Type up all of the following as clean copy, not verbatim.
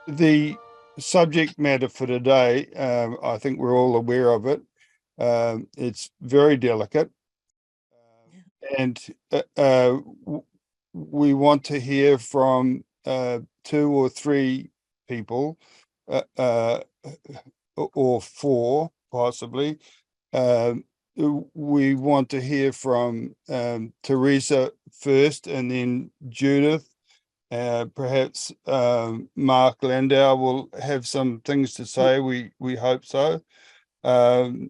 The subject matter for today, I think we're all aware of it. It's very delicate, and we want to hear from two or three people, or four possibly. Um, we want to hear from Teresa first, and then Judith. Perhaps Mark Landau will have some things to say. We hope so. Um,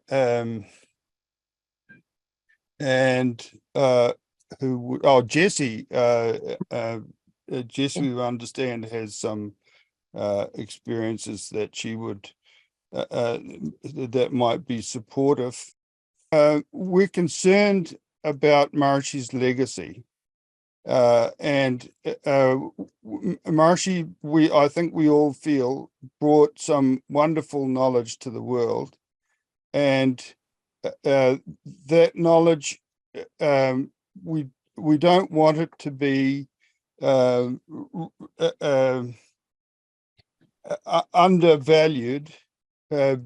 um, and Jessie. Jessie, we understand, has some experiences that she would that might be supportive. We're concerned about Maharishi's legacy. And Maharishi, I think we all feel, brought some wonderful knowledge to the world, and that knowledge, we don't want it to be undervalued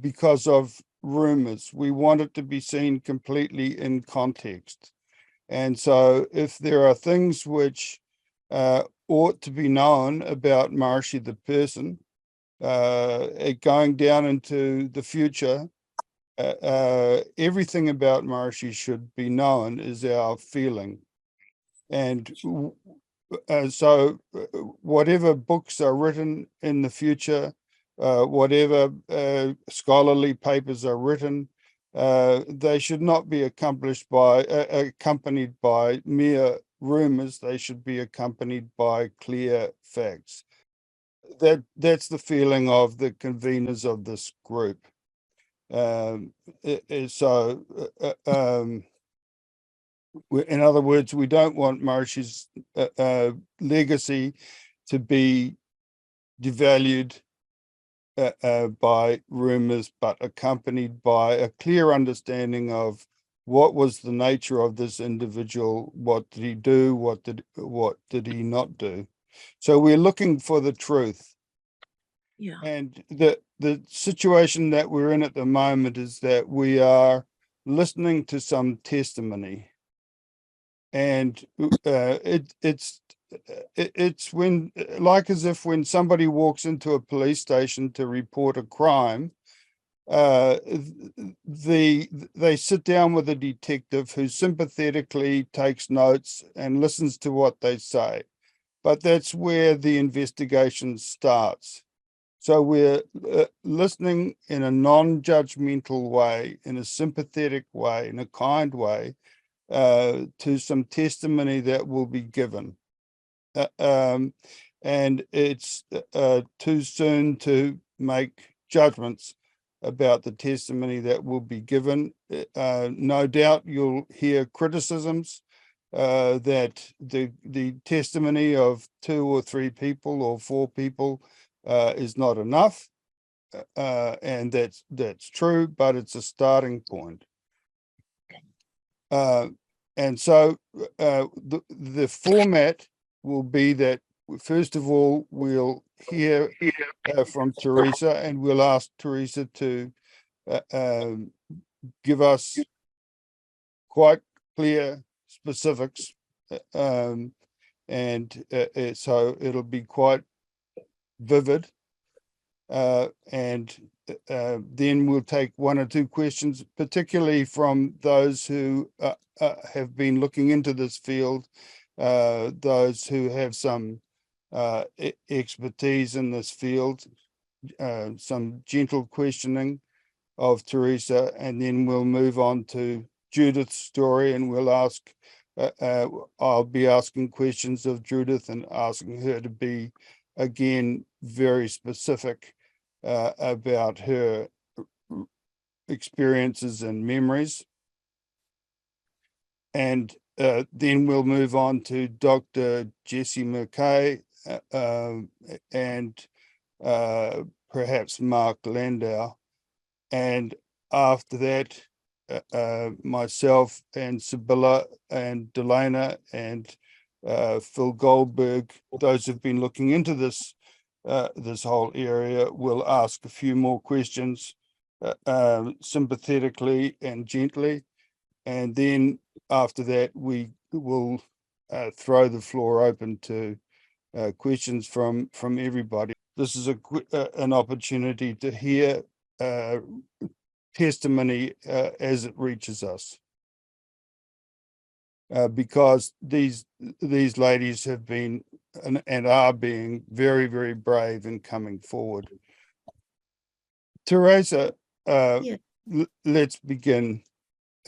because of rumors. We want it to be seen completely in context. And so if there are things which ought to be known about Maharishi the person, going down into the future, everything about Maharishi should be known, is our feeling. And so whatever books are written in the future, whatever scholarly papers are written, they should not be accompanied by mere rumors. They should be accompanied by clear facts. That's the feeling of the conveners of this group. In other words, we don't want Maharishi's legacy to be devalued by rumors, but accompanied by a clear understanding of what was the nature of this individual, what did he do, what did he not do. So we're looking for the truth. Yeah. And the situation that we're in at the moment is that we are listening to some testimony, and it's when, like, as if when somebody walks into a police station to report a crime, they sit down with a detective who sympathetically takes notes and listens to what they say, but that's where the investigation starts. So we're listening in a non-judgmental way, in a sympathetic way, in a kind way, to some testimony that will be given. And it's too soon to make judgments about the testimony that will be given. No doubt you'll hear criticisms that the testimony of two or three people or four people is not enough. And that's true, but it's a starting point. And so the format will be that, first of all, we'll hear from Teresa, and we'll ask Teresa to give us quite clear specifics. And so it'll be quite vivid. And then we'll take one or two questions, particularly from those who have been looking into this field, those who have some expertise in this field, some gentle questioning of Teresa, and then we'll move on to Judith's story, and we'll ask, I'll be asking questions of Judith and asking her to be, again, very specific about her experiences and memories. And then we'll move on to Dr. Jessie McKay and perhaps Mark Landau. And after that, myself and Sibylla and Delana and Phil Goldberg, those who've been looking into this this whole area. We'll ask a few more questions sympathetically and gently. And then after that, we will throw the floor open to questions from everybody. This is an opportunity to hear testimony as it reaches us. Because these ladies have been and are being very, very brave in coming forward. Teresa, let's begin.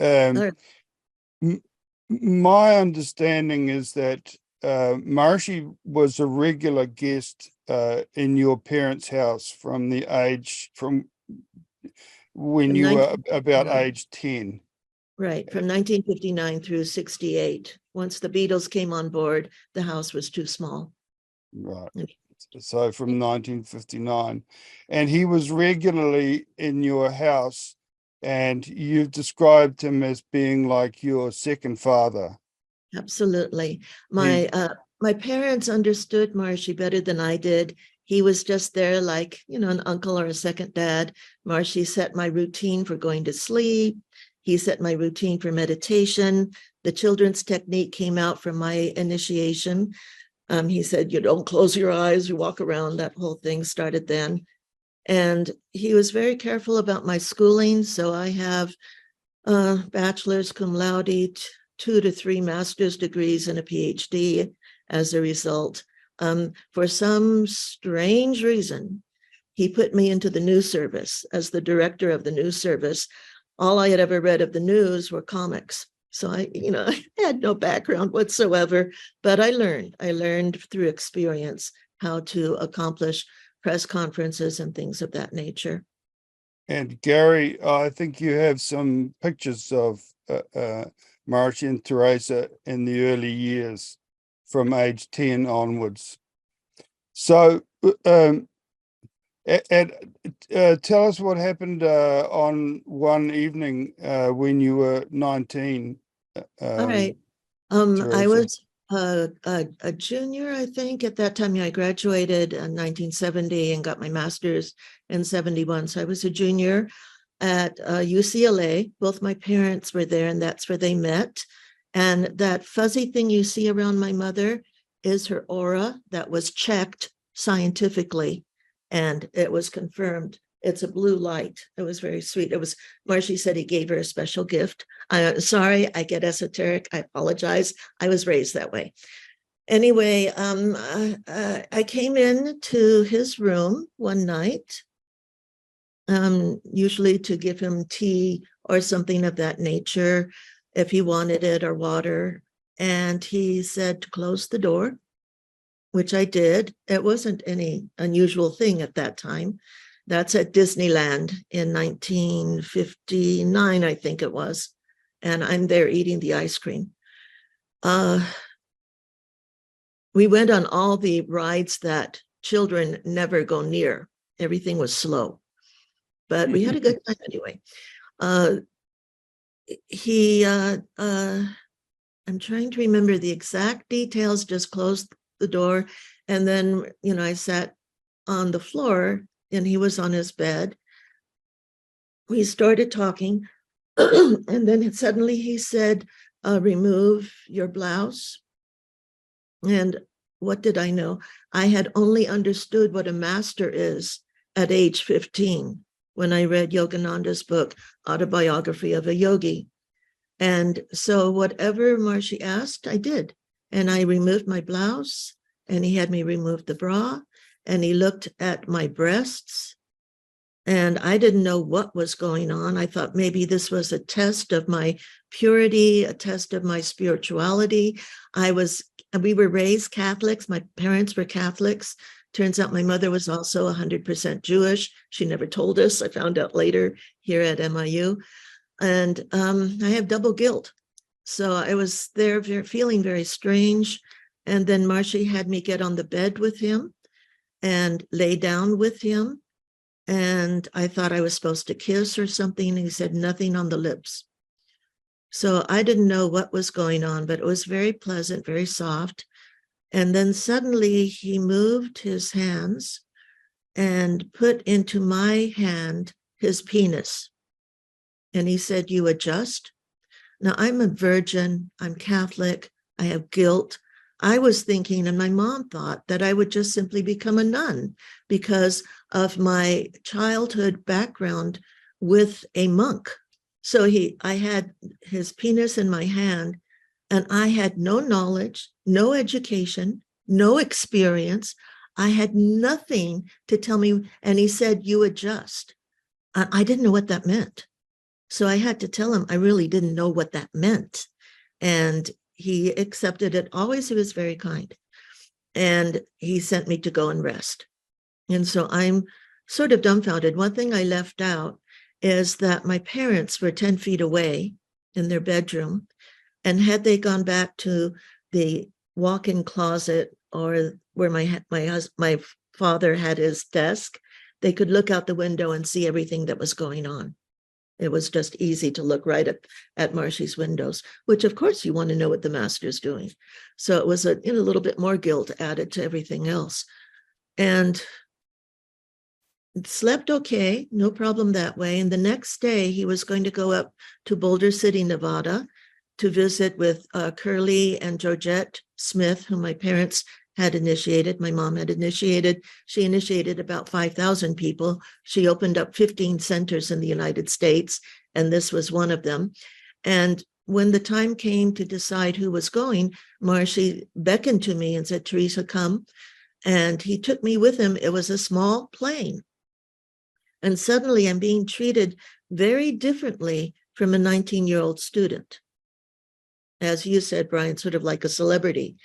My understanding is that Maharishi was a regular guest in your parents' house from when you were about age 10. Right, from 1959 through 68. Once the Beatles came on board, the house was too small. Right. So from 1959. And he was regularly in your house, and you've described him as being like your second father. Absolutely. My parents understood Maharishi better than I did. He was just there like, an uncle or a second dad. Maharishi set my routine for going to sleep. He set my routine for meditation. The children's technique came out from my initiation. He said, you don't close your eyes, you walk around. That whole thing started then. And he was very careful about my schooling. So I have bachelor's cum laude, 2 to 3 master's degrees and a PhD as a result. For some strange reason, he put me into the news service as the director of the news service. All I had ever read of the news were comics. So I had no background whatsoever, but I learned through experience how to accomplish press conferences and things of that nature. And Gary, I think you have some pictures of Maharishi and Teresa in the early years from age 10 onwards. So tell us what happened on one evening when you were 19. All right. I was a junior, I think, at that time. I graduated in 1970 and got my master's in 71. So I was a junior at UCLA. Both my parents were there, and that's where they met. And that fuzzy thing you see around my mother is her aura that was checked scientifically, and it was confirmed. It's a blue light. It was very sweet. Maharishi said he gave her a special gift. Sorry, I get esoteric. I apologize. I was raised that way. Anyway, I came in to his room one night, usually to give him tea or something of that nature, if he wanted it, or water. And he said to close the door, which I did. It wasn't any unusual thing at that time. That's at Disneyland in 1959, I think it was. And I'm there eating the ice cream. We went on all the rides that children never go near. Everything was slow, but we had a good time anyway. I'm trying to remember the exact details, just closed the door. And then, I sat on the floor and he was on his bed. We started talking and then suddenly he said, remove your blouse. And what did I know? I had only understood what a master is at age 15 when I read Yogananda's book, Autobiography of a Yogi. And so whatever Maharishi asked, I did. And I removed my blouse, and he had me remove the bra, and he looked at my breasts, and I didn't know what was going on. I thought maybe this was a test of my purity, a test of my spirituality. We were raised Catholics. My parents were Catholics. Turns out my mother was also 100% Jewish. She never told us. I found out later here at MIU. And I have double guilt. So I was there feeling very strange. And then Maharishi had me get on the bed with him and lay down with him. And I thought I was supposed to kiss or something. And he said nothing on the lips. So I didn't know what was going on, but it was very pleasant, very soft. And then suddenly he moved his hands and put into my hand his penis. And he said, "You adjust." Now, I'm a virgin, I'm Catholic, I have guilt. I was thinking, and my mom thought, that I would just simply become a nun because of my childhood background with a monk. So I had his penis in my hand, and I had no knowledge, no education, no experience. I had nothing to tell me. And he said, "You adjust." I didn't know what that meant. So I had to tell him I really didn't know what that meant. And he accepted it. Always, he was very kind. And he sent me to go and rest. And so I'm sort of dumbfounded. One thing I left out is that my parents were 10 feet away in their bedroom. And had they gone back to the walk-in closet or where my father had his desk, they could look out the window and see everything that was going on. It was just easy to look right at Marshy's windows, which of course you want to know what the master's doing. So it was a little bit more guilt added to everything else. And slept okay, no problem that way. And the next day he was going to go up to Boulder City, Nevada to visit with Curly and Georgette Smith, whom my parents had initiated. My mom had initiated. She initiated about 5,000 people. She opened up 15 centers in the United States, and this was one of them. And when the time came to decide who was going, Marshy beckoned to me and said, "Teresa, come." And he took me with him. It was a small plane. And suddenly I'm being treated very differently from a 19-year-old student. As you said, Brian, sort of like a celebrity,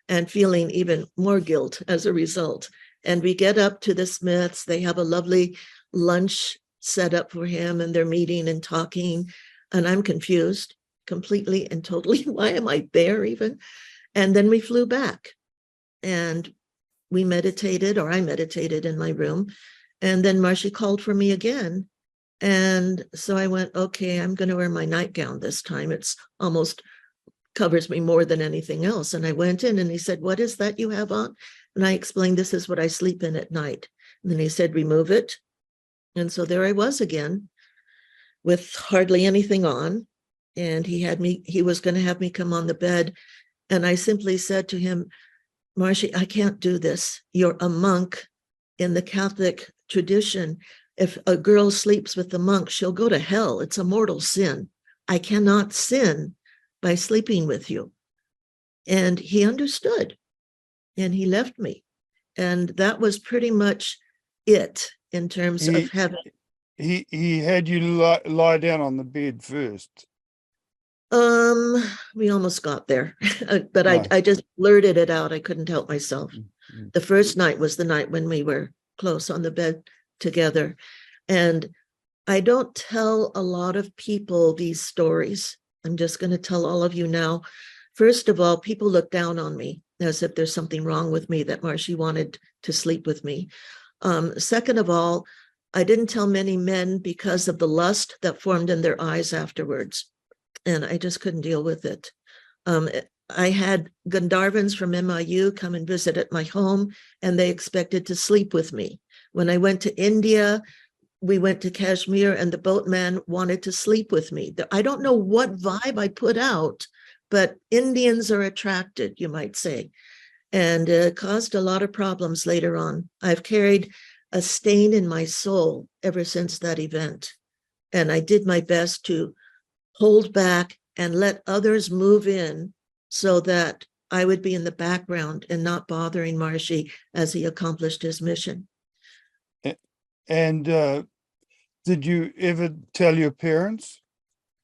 and feeling even more guilt as a result. And we get up to the Smiths. They have a lovely lunch set up for him, and they're meeting and talking. And I'm confused completely and totally. Why am I there even? And then we flew back and we meditated, or I meditated in my room. And then Marshy called for me again. And so I went, okay, I'm going to wear my nightgown this time. It's almost covers me more than anything else. And I went in and he said, "What is that you have on?" And I explained, "This is what I sleep in at night." And then he said, "Remove it." And so there I was again with hardly anything on. And he was going to have me come on the bed. And I simply said to him, "Marshy, I can't do this. You're a monk in the Catholic tradition. If a girl sleeps with the monk, she'll go to hell. It's a mortal sin. I cannot sin by sleeping with you." And he understood, and he left me. And that was pretty much it in terms of having. He had you lie down on the bed first. We almost got there, but No. I just blurted it out. I couldn't help myself. Mm-hmm. The first night was the night when we were close on the bed together. And I don't tell a lot of people these stories. I'm just going to tell all of you now. First of all, people look down on me as if there's something wrong with me that Marshy wanted to sleep with me. Second of all, I didn't tell many men because of the lust that formed in their eyes afterwards. And I just couldn't deal with it. I had Gandharvans from MIU come and visit at my home, and they expected to sleep with me. When I went to India, we went to Kashmir, and the boatman wanted to sleep with me. I don't know what vibe I put out, but Indians are attracted, you might say. And it caused a lot of problems later on. I've carried a stain in my soul ever since that event. And I did my best to hold back and let others move in so that I would be in the background and not bothering Marshy as he accomplished his mission. And did you ever tell your parents?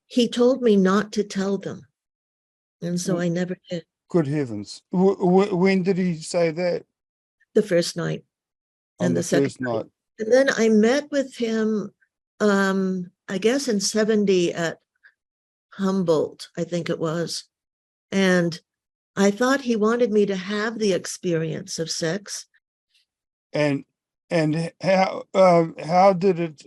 He told me not to tell them. And so I never did. Good heavens. When did he say that? The first night. On the first night. And then I met with him, I guess in 70 at Humboldt, I think it was. And I thought he wanted me to have the experience of sex. And how did it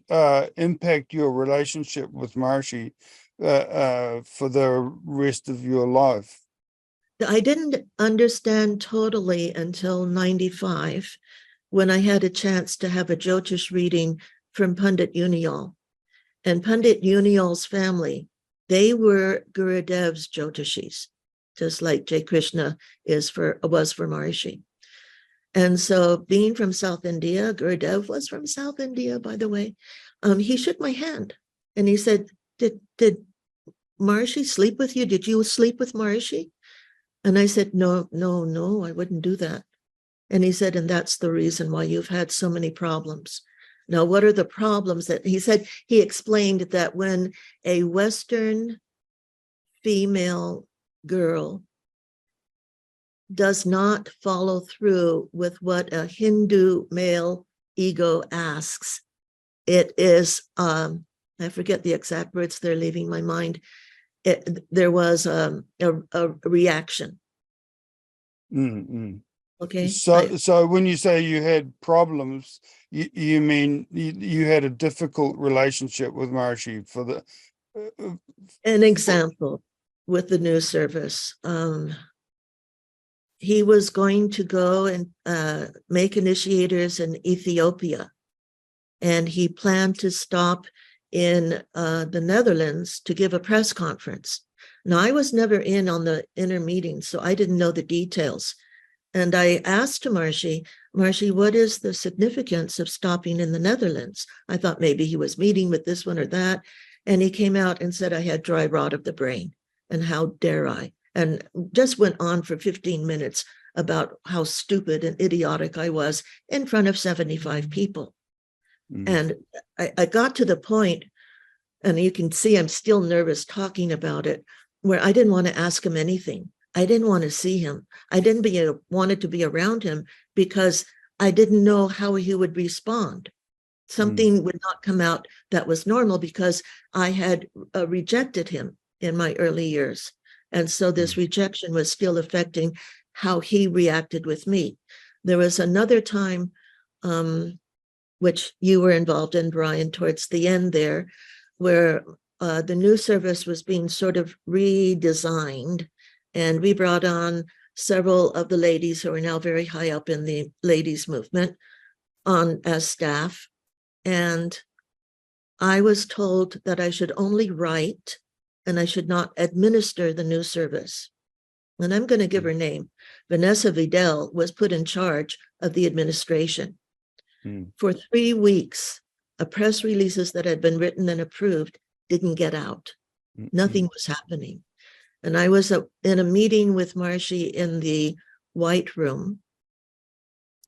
impact your relationship with Marshy for the rest of your life? I didn't understand totally until 95. when I had a chance to have a Jyotish reading from Pandit Unial. And Pandit Unial's family, they were Gurudev's Jyotishis, just like Jai Krishna was for Maharishi. And so being from South India, Gurudev was from South India, by the way, he shook my hand and he said, did Maharishi sleep with you? Did you sleep with Maharishi? And I said, no, I wouldn't do that. And he said, and that's the reason why you've had so many problems. Now, what are the problems that he said? He explained that when a Western female girl does not follow through with what a Hindu male ego asks, it is, I forget the exact words, they're leaving my mind. There was a reaction. Mm-hmm. Okay. So when you say you had problems, you mean you had a difficult relationship with Maharishi for the. An example with the new service. He was going to go and make initiators in Ethiopia, and he planned to stop in the Netherlands to give a press conference. Now, I was never in on the inner meetings, so I didn't know the details. And I asked Maharishi, what is the significance of stopping in the Netherlands? I thought maybe he was meeting with this one or that. And he came out and said I had dry rot of the brain. And how dare I? And just went on for 15 minutes about how stupid and idiotic I was in front of 75 people. And I got to the point, and you can see I'm still nervous talking about it, where I didn't want to ask him anything. I didn't want to see him. I didn't wanted to be around him because I didn't know how he would respond. Something would not come out that was normal because I had rejected him in my early years. And so this rejection was still affecting how he reacted with me. There was another time, which you were involved in, Brian, towards the end there, where the new service was being sort of redesigned. And we brought on several of the ladies who are now very high up in the ladies movement on as staff. And I was told that I should only write and I should not administer the new service. And I'm going to give her name. Vanessa Vidal was put in charge of the administration. For 3 weeks, press releases that had been written and approved didn't get out. Nothing was happening. And I was in a meeting with Maharishi in the White Room.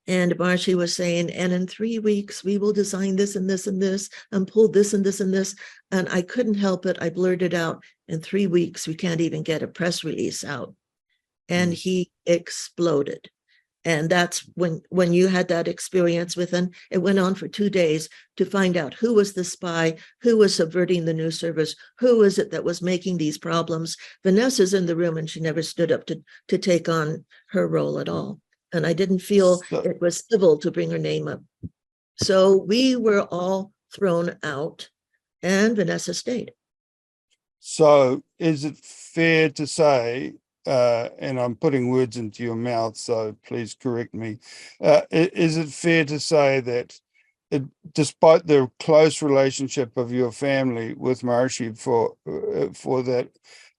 And Maharishi was saying, and in 3 weeks, we will design this and this and this and pull this and this and this. And I couldn't help it. I blurted out, in 3 weeks, we can't even get a press release out. And he exploded. And that's when you had that experience with him. It went on for 2 days to find out who was the spy, who was subverting the new service, who was it that was making these problems. Vanessa's in the room and she never stood up to take on her role at all. And I didn't feel it was civil to bring her name up. So we were all thrown out and Vanessa stayed. So is it fair to say, and I'm putting words into your mouth, so please correct me. Is it fair to say that despite the close relationship of your family with Maharishi for that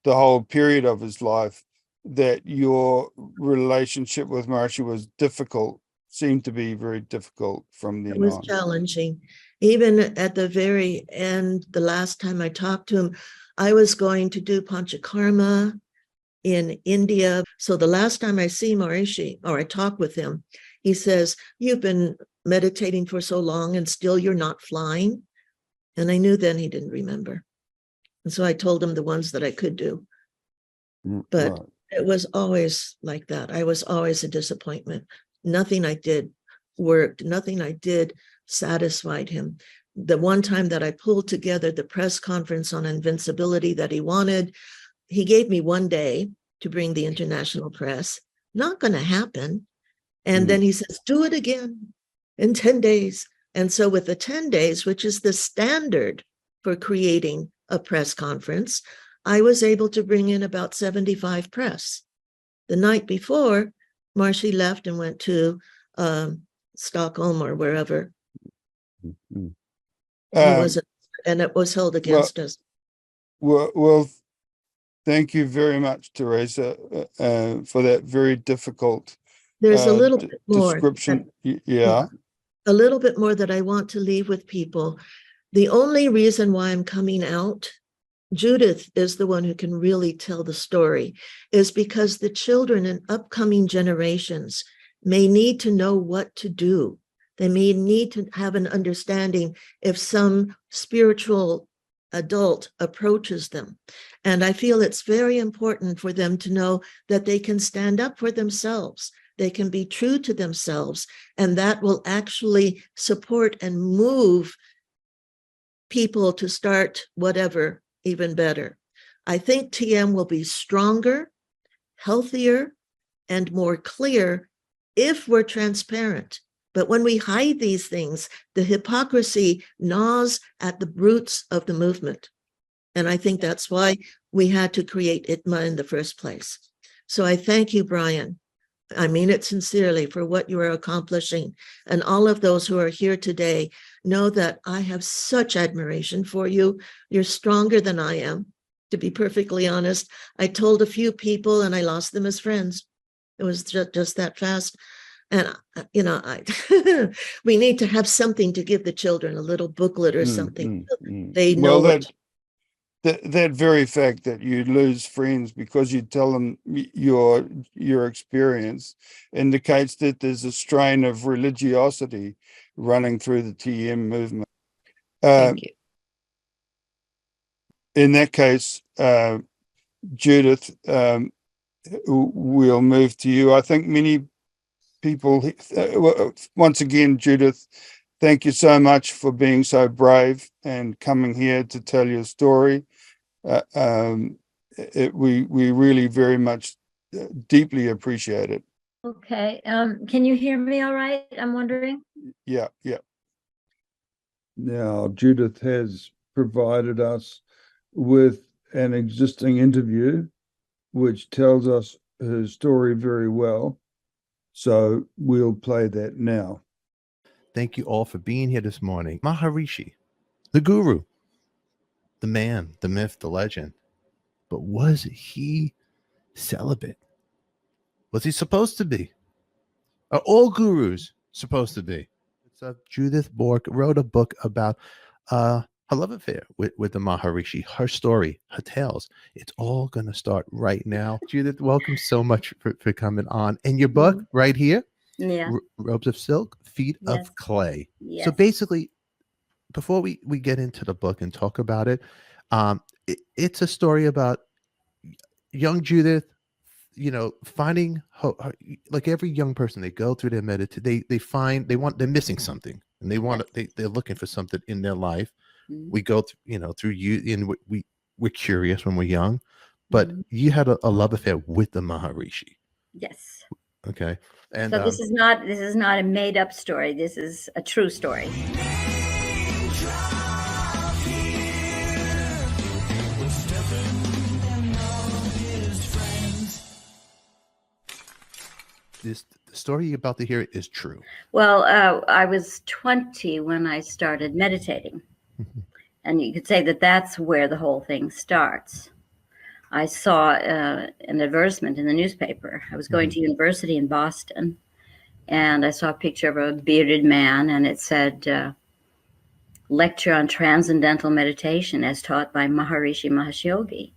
the whole period of his life, that your relationship with Maharishi was difficult, seemed to be very difficult from then on? It was challenging. Even at the very end, the last time I talked to him, I was going to do Panchakarma in India. So the last time I see Maharishi, or I talk with him, he says, you've been meditating for so long and still you're not flying. And I knew then he didn't remember. And so I told him the ones that I could do. But it was always like that. I was always a disappointment. Nothing I did worked. Nothing I did satisfied him. The one time that I pulled together the press conference on invincibility that he wanted, he gave me 1 day to bring the international press. Not going to happen. And then he says, do it again in 10 days. And so with the 10 days, which is the standard for creating a press conference, I was able to bring in about 75 press. The night before, Maharishi left and went to Stockholm or wherever. Mhm. He wasn't, and it was held against us. Well, thank you very much, Teresa, for that very difficult There's a little bit more. description. Yeah. Yeah. A little bit more that I want to leave with people. The only reason why I'm coming out, Judith is the one who can really tell the story, is because the children in upcoming generations may need to know what to do. They may need to have an understanding if some spiritual adult approaches them. And I feel it's very important for them to know that they can stand up for themselves. They can be true to themselves, and that will actually support and move people to start whatever even better. I think TM will be stronger, healthier, and more clear if we're transparent. But when we hide these things, the hypocrisy gnaws at the roots of the movement. And I think that's why we had to create ITMA in the first place. So I thank you, Brian. I mean it sincerely for what you are accomplishing. And all of those who are here today know that I have such admiration for you. You're stronger than I am, to be perfectly honest. I told a few people and I lost them as friends. It was just that fast. And, we need to have something to give the children, a little booklet or something. They know that very fact that you lose friends because you tell them your experience indicates that there's a strain of religiosity running through the TM movement. Thank you. In that case, Judith, we'll move to you. I think many people, once again, Judith, thank you so much for being so brave and coming here to tell your story. We really very much deeply appreciate it. Okay. Can you hear me all right? I'm wondering. Yeah. Now, Judith has provided us with an existing interview, which tells us her story very well. So we'll play that now. Thank you all for being here this morning. Maharishi, the guru, the man, the myth, the legend. But was he celibate? Was he supposed to be? Are all gurus supposed to be? Judith Bork wrote a book about her love affair with the Maharishi, her story, her tales. It's all going to start right now. Judith, welcome so much for coming on. And your book right here, Robes of Silk, Feet of Clay. Yes. So basically, before we get into the book and talk about it, it's a story about young Judith, finding her, like every young person, they go through their meditation, they're missing something, and they're looking for something in their life. We go through you, and we're curious when we're young, but you had a love affair with the Maharishi. Yes. Okay. And so this is not a made up story. This is a true story. The story you're about to hear is true. Well, I was 20 when I started meditating. And you could say that that's where the whole thing starts. I saw an advertisement in the newspaper. I was going to university in Boston, and I saw a picture of a bearded man, and it said, lecture on transcendental meditation as taught by Maharishi Mahesh Yogi.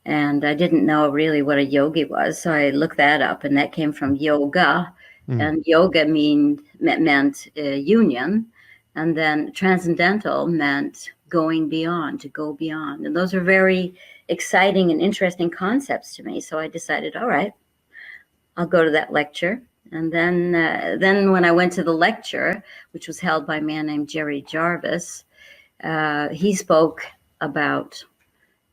And I didn't know really what a yogi was, so I looked that up, and that came from yoga, and yoga meant union, and then transcendental meant going beyond, to go beyond. And those are very exciting and interesting concepts to me. So I decided, all right, I'll go to that lecture. And then when I went to the lecture, which was held by a man named Jerry Jarvis, he spoke about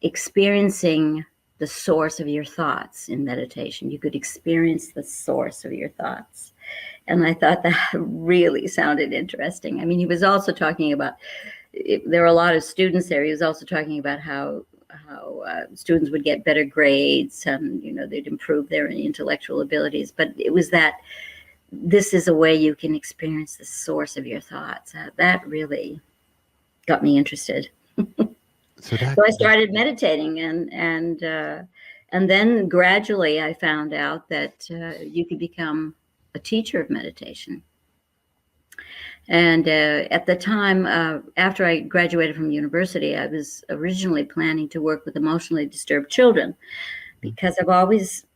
experiencing the source of your thoughts in meditation. You could experience the source of your thoughts. And I thought that really sounded interesting. I mean, he was also talking about, there were a lot of students there. He was also talking about how students would get better grades and, they'd improve their intellectual abilities. But it was that this is a way you can experience the source of your thoughts. That really got me interested. So that So I started meditating, and then gradually I found out that you could become a teacher of meditation. And at the time, after I graduated from university, I was originally planning to work with emotionally disturbed children, because I've always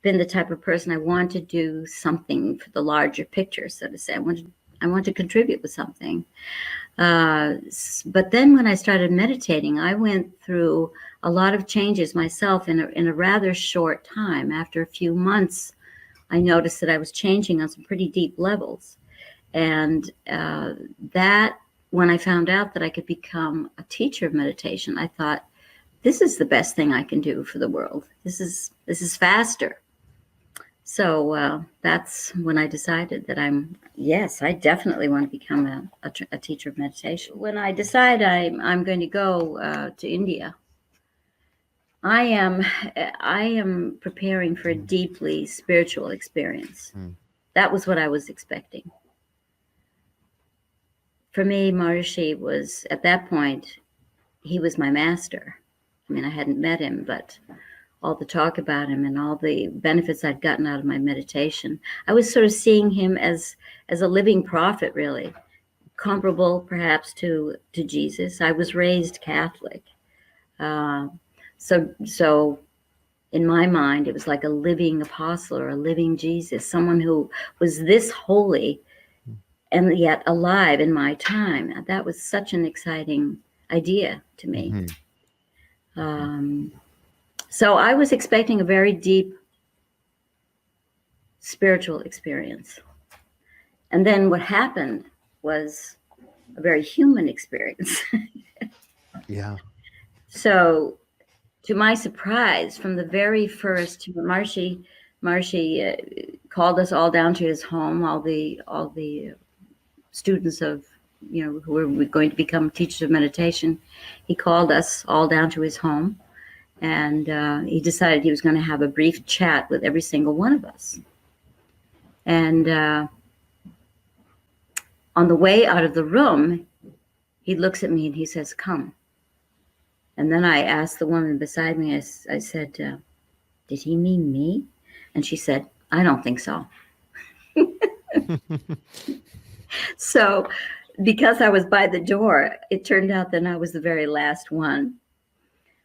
been the type of person, I want to do something for the larger picture, so to say. I want to contribute with something. But then when I started meditating, I went through a lot of changes myself in a rather short time. After a few months, I noticed that I was changing on some pretty deep levels. And that, when I found out that I could become a teacher of meditation, I thought, this is the best thing I can do for the world. This is faster. So that's when I decided that I definitely want to become a teacher of meditation. When I decide I'm going to go to India, I am preparing for a deeply spiritual experience. That was what I was expecting. For me, Maharishi was, at that point, he was my master. I mean, I hadn't met him, but all the talk about him and all the benefits I'd gotten out of my meditation, I was sort of seeing him as a living prophet, really, comparable perhaps to Jesus. I was raised Catholic. So in my mind, it was like a living apostle or a living Jesus, someone who was this holy and yet alive in my time. That was such an exciting idea to me. So I was expecting a very deep spiritual experience. And then what happened was a very human experience. Yeah. So to my surprise, from the very first, Maharishi called us all down to his home, all the students of, who were going to become teachers of meditation. He called us all down to his home, and he decided he was going to have a brief chat with every single one of us. And on the way out of the room, he looks at me and he says, "Come." And then I asked the woman beside me, I said, "Did he mean me?" And she said, "I don't think so." So because I was by the door, it turned out that I was the very last one.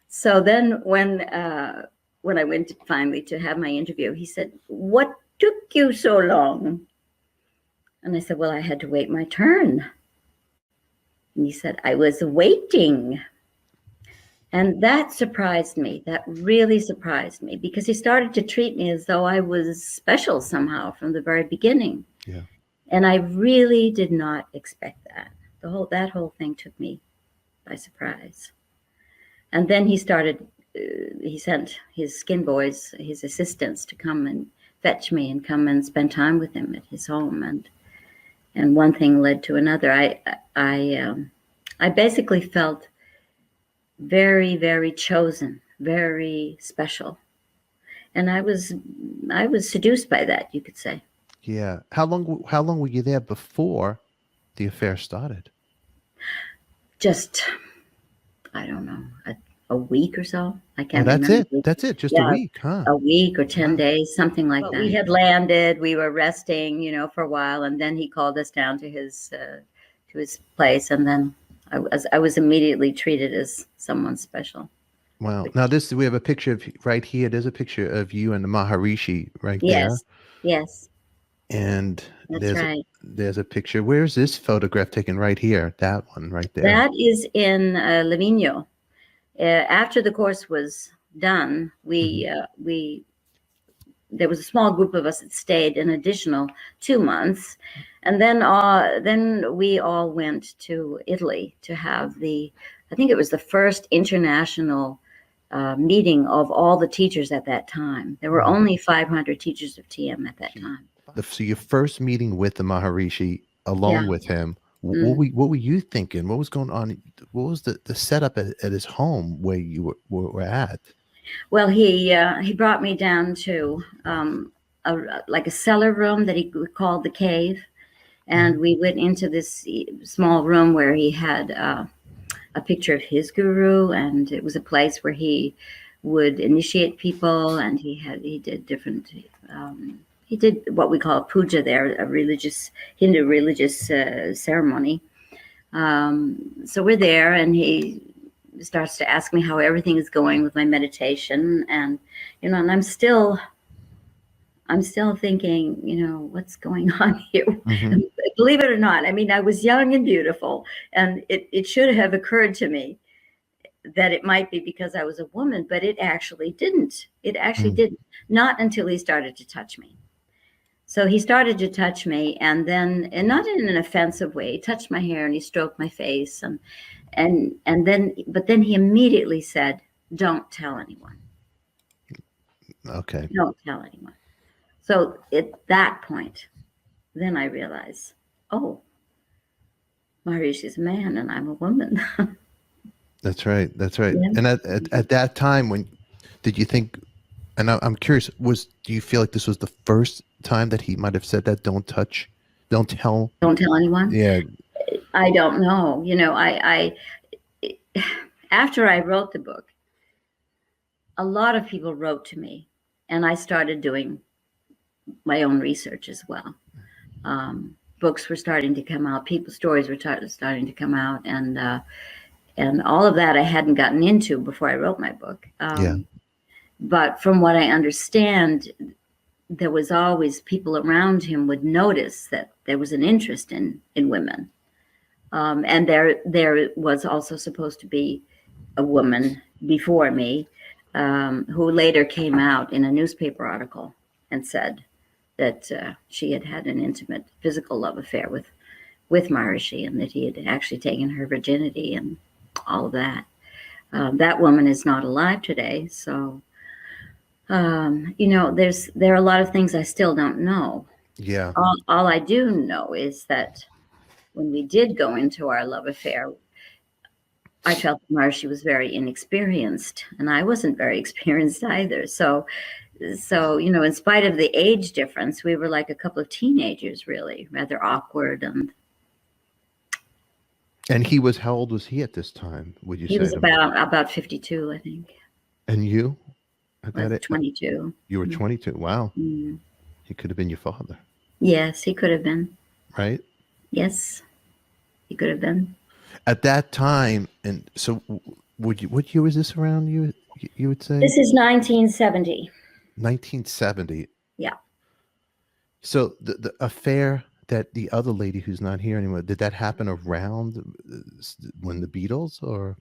So then when I went finally to have my interview, he said, "What took you so long?" And I said, "Well, I had to wait my turn." And he said, "I was waiting." And that surprised me. That really surprised me, because he started to treat me as though I was special somehow from the very beginning. Yeah. And I really did not expect that. That whole thing took me by surprise. And then he started, he sent his skin boys, his assistants, to come and fetch me and come and spend time with him at his home. And one thing led to another. I basically felt very, very chosen, very special. And I was seduced by that, you could say. Yeah. How long were you there before the affair started? Just, I don't know, a week or so. I can't that's remember. it. That's it. Just a week, huh? A week or 10 Wow. days, something like that. We had landed. We were resting, for a while, and then he called us down to his place, and then I was immediately treated as someone special. Wow. Now we have a picture of right here. There's a picture of you and the Maharishi right Yes. there. Yes. And That's right. There's a picture. Where's this photograph taken? Right here. That one right there. That is in Livigno. After the course was done, there was a small group of us that stayed an additional 2 months, and then we all went to Italy to have I think it was the first international meeting of all the teachers at that time. There were only 500 teachers of TM at that time. So your first meeting with the Maharishi alone with him, what were you thinking? What was going on? What was the setup at his home where you were at? Well, he brought me down to like a cellar room that he called the cave. And we went into this small room where he had a picture of his guru, and it was a place where he would initiate people, and he did different. He did what we call a puja there, a religious Hindu religious ceremony. So we're there, and he starts to ask me how everything is going with my meditation, and and I'm still thinking, what's going on here? Mhm. Believe it or not, I mean, I was young and beautiful, and it should have occurred to me that it might be because I was a woman, but it actually didn't. It actually didn't. Not until he started to touch me. So he started to touch me, and not in an offensive way. He touched my hair and he stroked my face, but then he immediately said, "Don't tell anyone. Okay. Don't tell anyone." So at that point, then I realized, oh, Maharishi's a man and I'm a woman. That's right. That's right. Yeah. And at that time, when did you think? And I'm curious. Do you feel like this was the first time that he might have said that? Don't touch. Don't tell. Don't tell anyone. Yeah. I don't know. I after I wrote the book, a lot of people wrote to me, and I started doing my own research as well. Books were starting to come out. People's stories were starting to come out, and all of that I hadn't gotten into before I wrote my book. Yeah. But from what I understand, there was always people around him would notice that there was an interest in women. And there was also supposed to be a woman before me who later came out in a newspaper article and said that she had had an intimate physical love affair with Maharishi, and that he had actually taken her virginity and all of that. That woman is not alive today, so there are a lot of things I still don't know. Yeah. All I do know is that when we did go into our love affair, I felt that Maharishi was very inexperienced, and I wasn't very experienced either. So in spite of the age difference, we were like a couple of teenagers, really, rather awkward. And he was, how old was he at this time? Would you say? He was about 52, I think. And you? At that 22. You were 22. Wow. Mm. He could have been your father. Yes, he could have been. Right? Yes, he could have been. At that time, and so what year was this around, you would say? This is 1970. 1970. Yeah. So the affair that the other lady who's not here anymore, did that happen around when the Beatles, or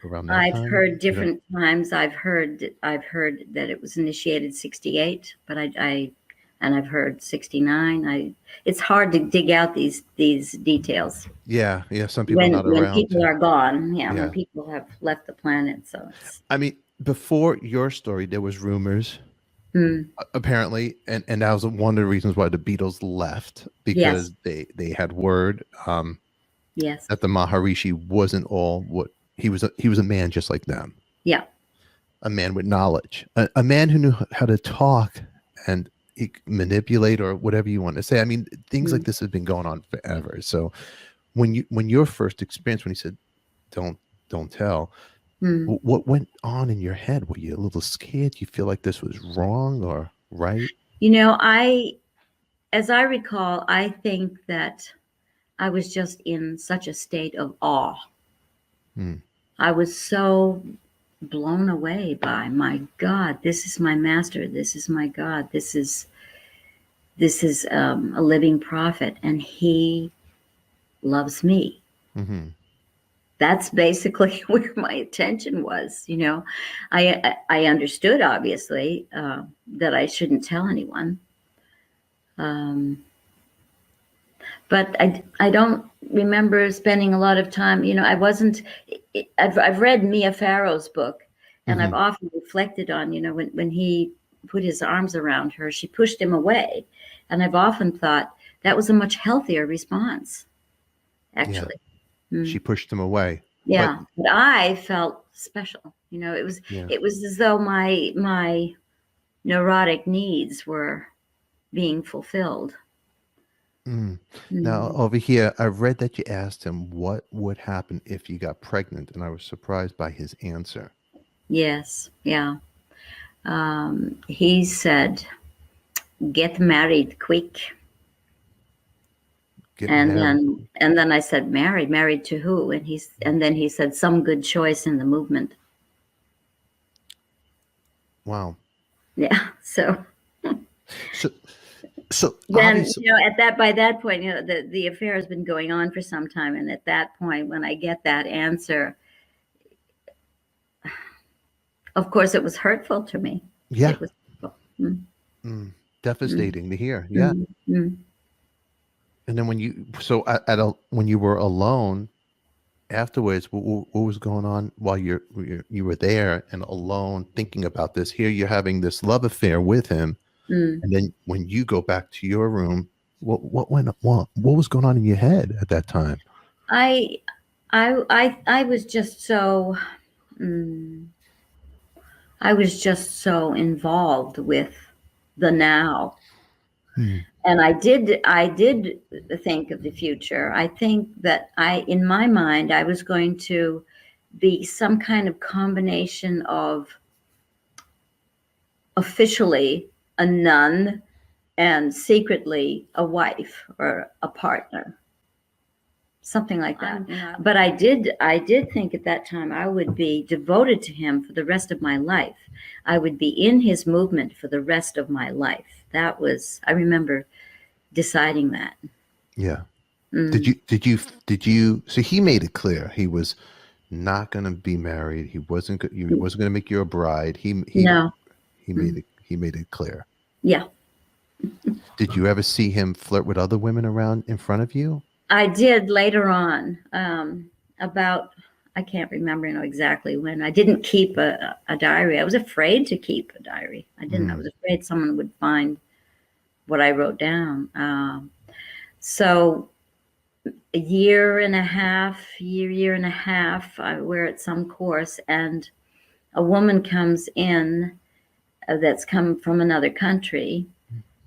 around that I've time? heard different times. I've heard that it was initiated 68, but I've heard 69. It's hard to dig out these details. Yeah. Some people are not when around. people are gone. Yeah, Yeah. when people have left the planet. So I mean, before your story, there was rumors, apparently, and that was one of the reasons why the Beatles left, because they had word yes, that the Maharishi wasn't all what he was. He was a man just like them. yeah, A man with knowledge, a man who knew how to talk and manipulate, or whatever you want to say. I mean, things like this have been going on forever. So when your first experience, when he said, don't tell, what went on in your head? Were you a little scared? You feel like this was wrong or right? as I recall, I think that I was just in such a state of awe. I was so blown away by, my God, this is my master. This is my God. This is a living prophet, and he loves me. Mm-hmm. That's basically where my attention was. I understood, obviously, that I shouldn't tell anyone. But I don't remember spending a lot of time. I wasn't. I've read Mia Farrow's book, and I've often reflected on, when he put his arms around her, she pushed him away, and I've often thought that was a much healthier response, actually. Yeah. She pushed him away. Yeah, but I felt special. It was as though my neurotic needs were being fulfilled. Mm. Now, over here, I read that you asked him what would happen if you got pregnant, and I was surprised by his answer. Yes, yeah. He said, "Get married quick." Get And married. then I said, "Married to who?" And then he said, "Some good choice in the movement." Wow. Yeah. So So then, obviously, by that point, the affair has been going on for some time, and at that point, when I get that answer, of course, it was hurtful to me. yeah, It was hurtful. devastating to hear. Yeah. Mm, mm. And then when you when you were alone afterwards, what was going on while you were there and alone thinking about this? Here you're having this love affair with him, and then when you go back to your room, what was going on in your head at that time? I was just so I was just so involved with the now. And I did think of the future. I think that in my mind, I was going to be some kind of combination of officially a nun and secretly a wife or a partner, something like that. But I did think at that time I would be devoted to him for the rest of my life. I would be in his movement for the rest of my life. I remember deciding that. Yeah. Did you so he made it clear he was not going to be married. He wasn't going to make you a bride. He No. made it clear. Yeah. Did you ever see him flirt with other women around in front of you? I did later on, I can't remember exactly when. I didn't keep a diary. I was afraid to keep a diary. I didn't. I was afraid someone would find what I wrote down. So a year and a half, we're at some course, and a woman comes in that's come from another country,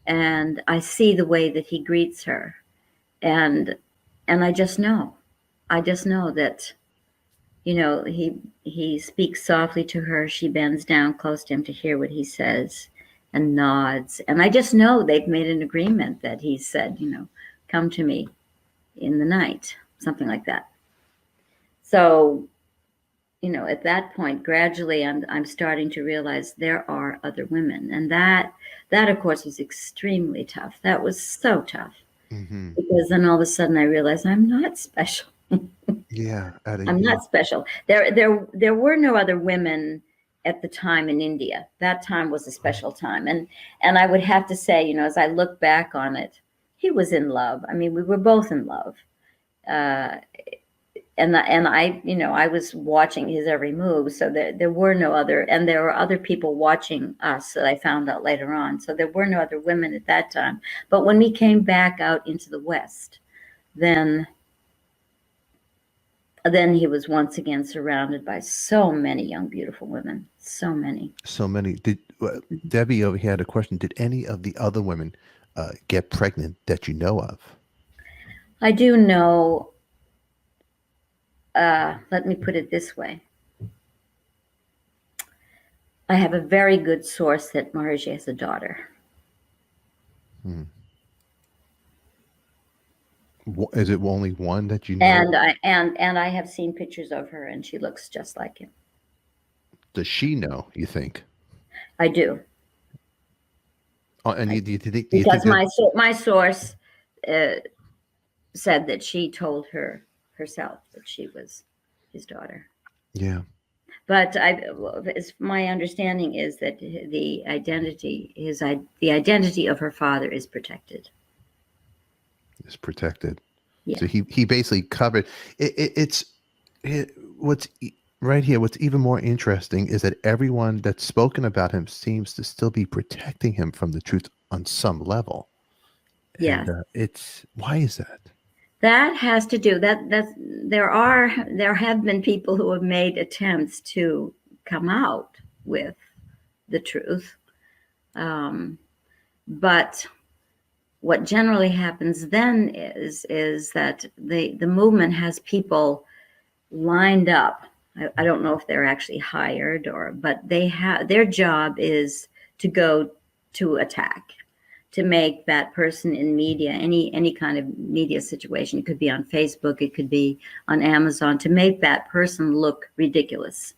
and I see the way that he greets her, and I just know that, he speaks softly to her. She bends down close to him to hear what he says and nods. And I just know they've made an agreement that he said, come to me in the night, something like that. So, at that point, gradually I'm starting to realize there are other women. And that of course was extremely tough. That was so tough. Because then all of a sudden I realized I'm not special. Yeah, I'm not special. There were no other women at the time in India. That time was a special time, and I would have to say, as I look back on it, he was in love. I mean, we were both in love, and I, I was watching his every move. So there were no other, and there were other people watching us that I found out later on. So there were no other women at that time. But when we came back out into the West, then he was once again surrounded by so many young, beautiful women. So many. Debbie over here had a question. Did any of the other women get pregnant that you know of? I do know. Let me put it this way. I have a very good source that Maharishi has a daughter. Is it only one that you know? And I have seen pictures of her, and she looks just like him. Does she know, you think? I do. Oh, and do you think because my source said that she told herself that she was his daughter. Yeah. But my understanding is that the identity of her father is protected. Is protected. Yeah. So he basically covered it. What's right here, what's even more interesting is that everyone that's spoken about him seems to still be protecting him from the truth on some level. Yeah. Why is that? That has to do that there have been people who have made attempts to come out with the truth. But what generally happens then is that the movement has people lined up. I don't know if they're actually hired but they have, their job is to go to attack, to make that person in media, any kind of media situation. It could be on Facebook, it could be on Amazon, to make that person look ridiculous.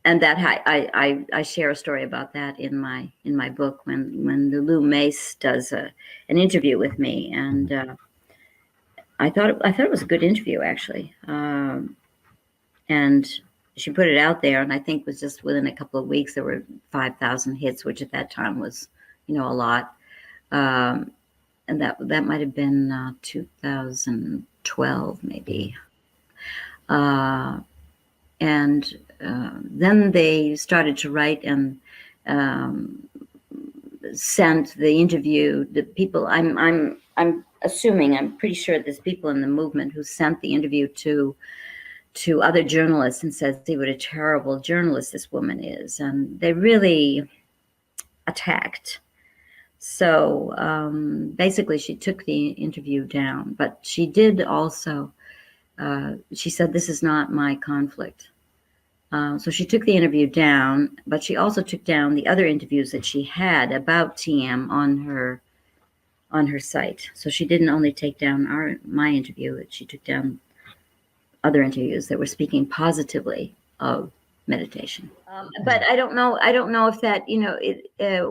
And that I share a story about that in my book when Lulu Mace does an interview with me, and I thought it was a good interview, actually. And she put it out there, and I think it was just within a couple of weeks there were 5,000 hits, which at that time was, a lot. And that might have been 2012, maybe. And then they started to write and sent the interview. The people, I'm assuming, I'm pretty sure there's people in the movement who sent the interview to other journalists and said, see what a terrible journalist this woman is. And they really attacked. So basically she took the interview down, but she did also, she said, this is not my conflict. So she took the interview down, but she also took down the other interviews that she had about TM on her site. So she didn't only take down my interview, she took down other interviews that were speaking positively of meditation. But I don't know if that,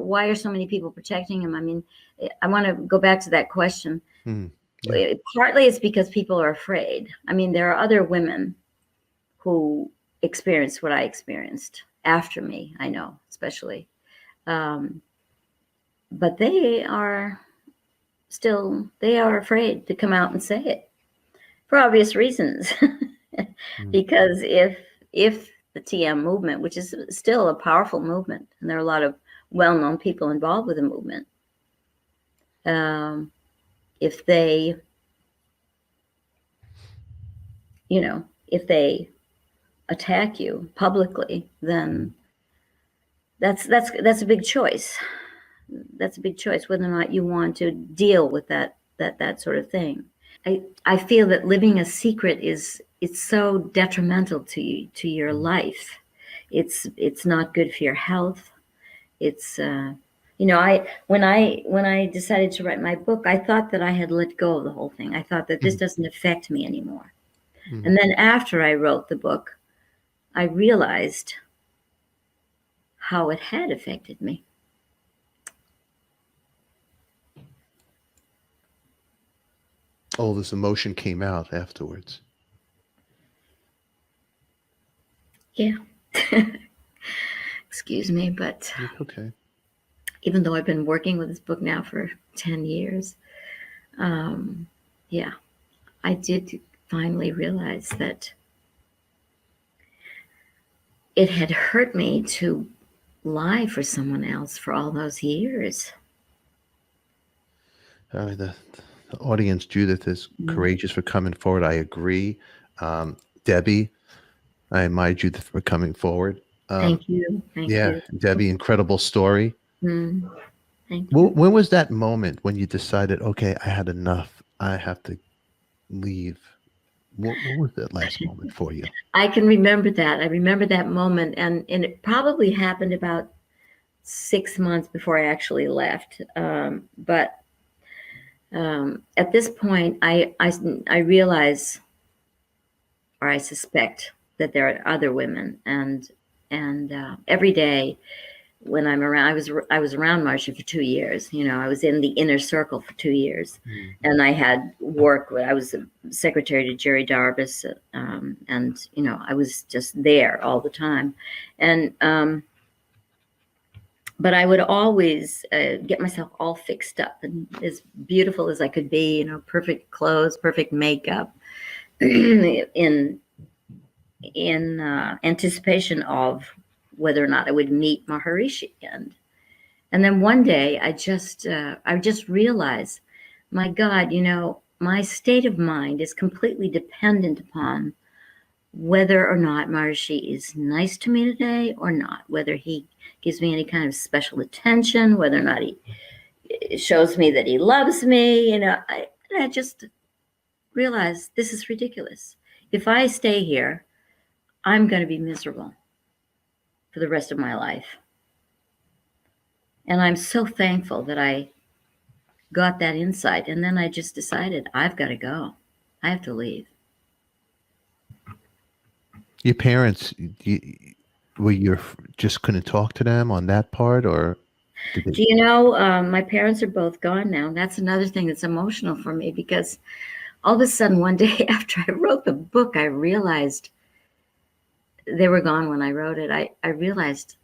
why are so many people protecting him? I mean, I want to go back to that question. Yeah. Partly it's because people are afraid. I mean, there are other women who experienced what I experienced after me, I know, especially. But they are afraid to come out and say it for obvious reasons. Because if the TM movement, which is still a powerful movement, and there are a lot of well-known people involved with the movement, if they, if they attack you publicly, then that's a big choice. That's a big choice, whether or not you want to deal with that sort of thing. I feel that living a secret it's so detrimental to your life. It's not good for your health. It's when I decided to write my book, I thought that I had let go of the whole thing. I thought that this doesn't affect me anymore. And then after I wrote the book, I realized how it had affected me. All this emotion came out afterwards. Yeah. Excuse me, but okay. Even though I've been working with this book now for 10 years, yeah, I did finally realize that it had hurt me to lie for someone else for all those years. The audience, Judith, is courageous for coming forward. I agree. Debbie, I admire Judith for coming forward. Thank you. Thank you. Debbie, incredible story. Thank you. When was that moment when you decided, okay, I had enough, I have to leave? What was that last moment for you? I can remember that. I remember that moment, and it probably happened about 6 months before I actually left. But at this point, I realize, or I suspect, that there are other women, and every day when I'm around, I was around Marsha for 2 years. I was in the inner circle for 2 years, and I had work. I was a secretary to Jerry Darbus, and I was just there all the time, and but I would always get myself all fixed up and as beautiful as I could be. Perfect clothes, perfect makeup, in anticipation of whether or not I would meet Maharishi. And then one day I just realized, my God, my state of mind is completely dependent upon whether or not Maharishi is nice to me today or not, whether he gives me any kind of special attention, whether or not he shows me that he loves me, I just realized this is ridiculous. If I stay here, I'm going to be miserable for the rest of my life. And I'm so thankful that I got that insight. And then I just decided, I've got to go. I have to leave. Your parents, were you just couldn't talk to them on that part, or did they? Do you know, my parents are both gone now. That's another thing that's emotional for me, because all of a sudden one day after I wrote the book, I realized they were gone when I wrote it. I realized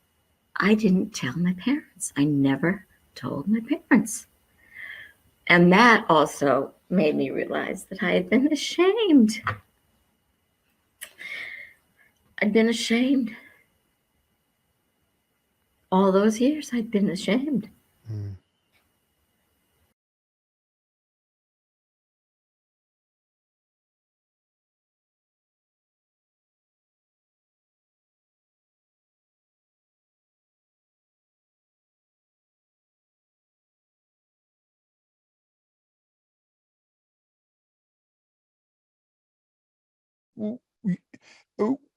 I didn't tell my parents. I never told my parents. And that also made me realize that I had been ashamed. I'd been ashamed. All those years, I'd been ashamed. Mm.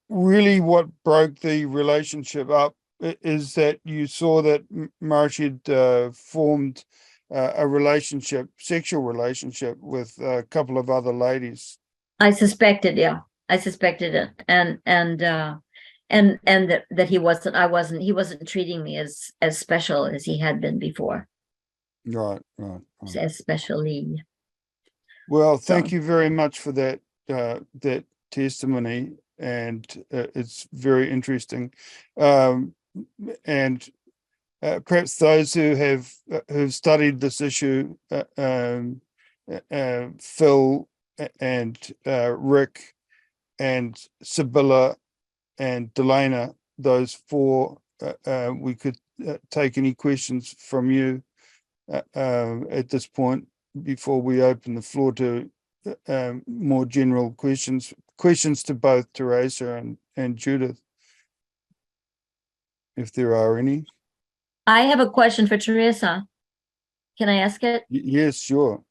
Really what broke the relationship up is that you saw that Maharishi had formed a relationship, sexual relationship with a couple of other ladies. I suspected, yeah. I suspected it. And that he wasn't treating me as special as he had been before. Right. Especially. Well, thank you very much for that that testimony, and it's very interesting. And perhaps those who have who've studied this issue, Phil and Rick and Sibylla and Delana, those four, we could take any questions from you at this point before we open the floor to more general questions to both Teresa and Judith, if there are any. I have a question for Teresa. Can I ask it? Yes, sure.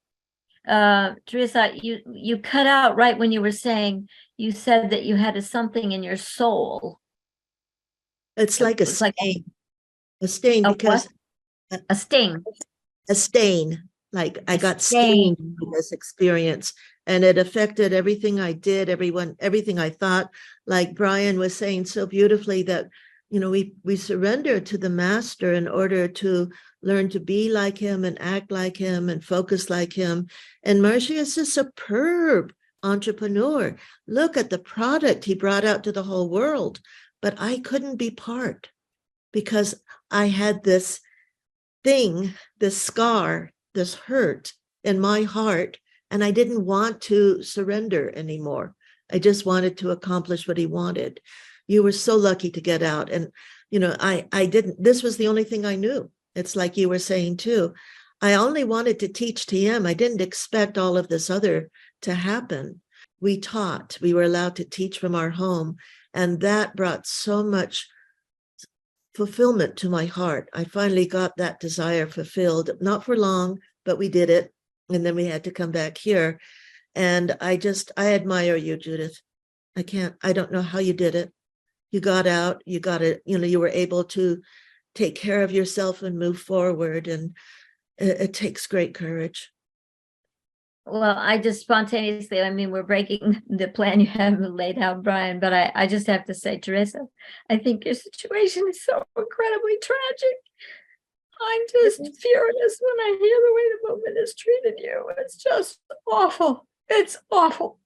Teresa, you cut out right when you were saying, you said that you had something in your soul. It's like a stain. A stain, because a sting. A stain. Like I got stained by this experience, and it affected everything I did, everything I thought. Like Brian was saying so beautifully, that we surrender to the master in order to learn to be like him and act like him and focus like him. And Maharishi is a superb entrepreneur. Look at the product he brought out to the whole world. But I couldn't be part, because I had this thing, this scar, this hurt in my heart, and I didn't want to surrender anymore. I just wanted to accomplish what he wanted. You were so lucky to get out. And, I didn't, this was the only thing I knew. It's like you were saying too. I only wanted to teach TM. I didn't expect all of this other to happen. We taught, we were allowed to teach from our home. And that brought so much fulfillment to my heart. I finally got that desire fulfilled, not for long, but we did it. And then we had to come back here. And I admire you, Judith. I don't know how you did it. You got out, you got it, you were able to take care of yourself and move forward. And it takes great courage. Well, I just spontaneously, we're breaking the plan you have laid out, Brian, but I just have to say, Teresa, I think your situation is so incredibly tragic. I'm just furious when I hear the way the movement has treated you. It's just awful. It's awful.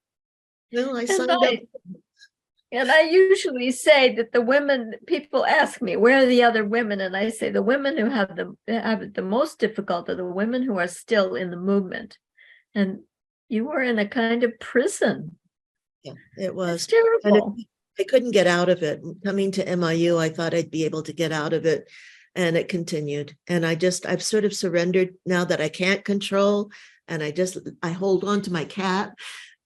Well, I signed up. And I usually say that the women, people ask me, where are the other women? And I say the women who have the most difficult are the women who are still in the movement. And you were in a kind of prison. Yeah, it was. It's terrible. I couldn't get out of it. Coming to MIU, I thought I'd be able to get out of it. And it continued. And I've sort of surrendered now that I can't control. And I hold on to my cat,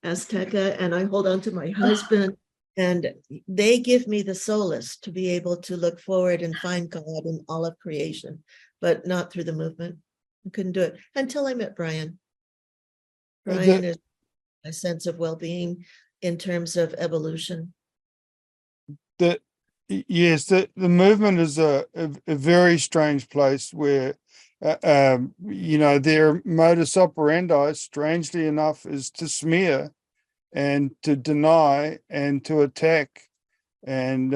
Azteca, and I hold on to my husband. And they give me the solace to be able to look forward and find God in all of creation, but not through the movement. I couldn't do it until I met Brian. Brian is a sense of well-being in terms of evolution. Yes, the movement is a very strange place where, their modus operandi, strangely enough, is to smear and to deny and to attack, and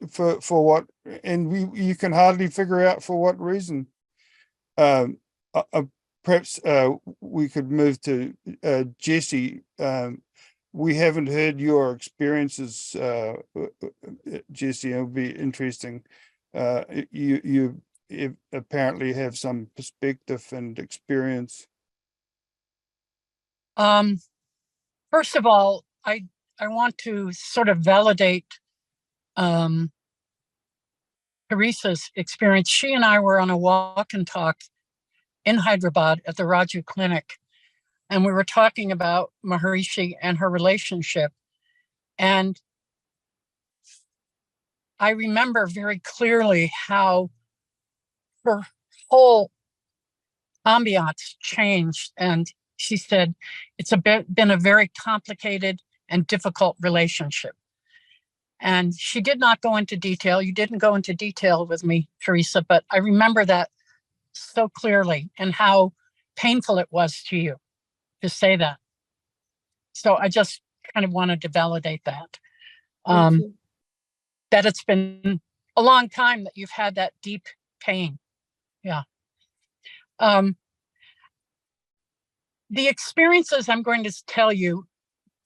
for what, and you can hardly figure out for what reason. Perhaps we could move to Jesse. We haven't heard your experiences, Jesse. It'll be interesting. You apparently have some perspective and experience. First of all, I want to sort of validate Teresa's experience. She and I were on a walk and talk in Hyderabad at the Raju Clinic, and we were talking about Maharishi and her relationship. And I remember very clearly how her whole ambiance changed. And she said, it's been a very complicated and difficult relationship. And she did not go into detail. You didn't go into detail with me, Teresa, but I remember that so clearly and how painful it was to you to say that. So I just kind of wanted to validate that. That it's been a long time that you've had that deep pain. Yeah. The experiences I'm going to tell you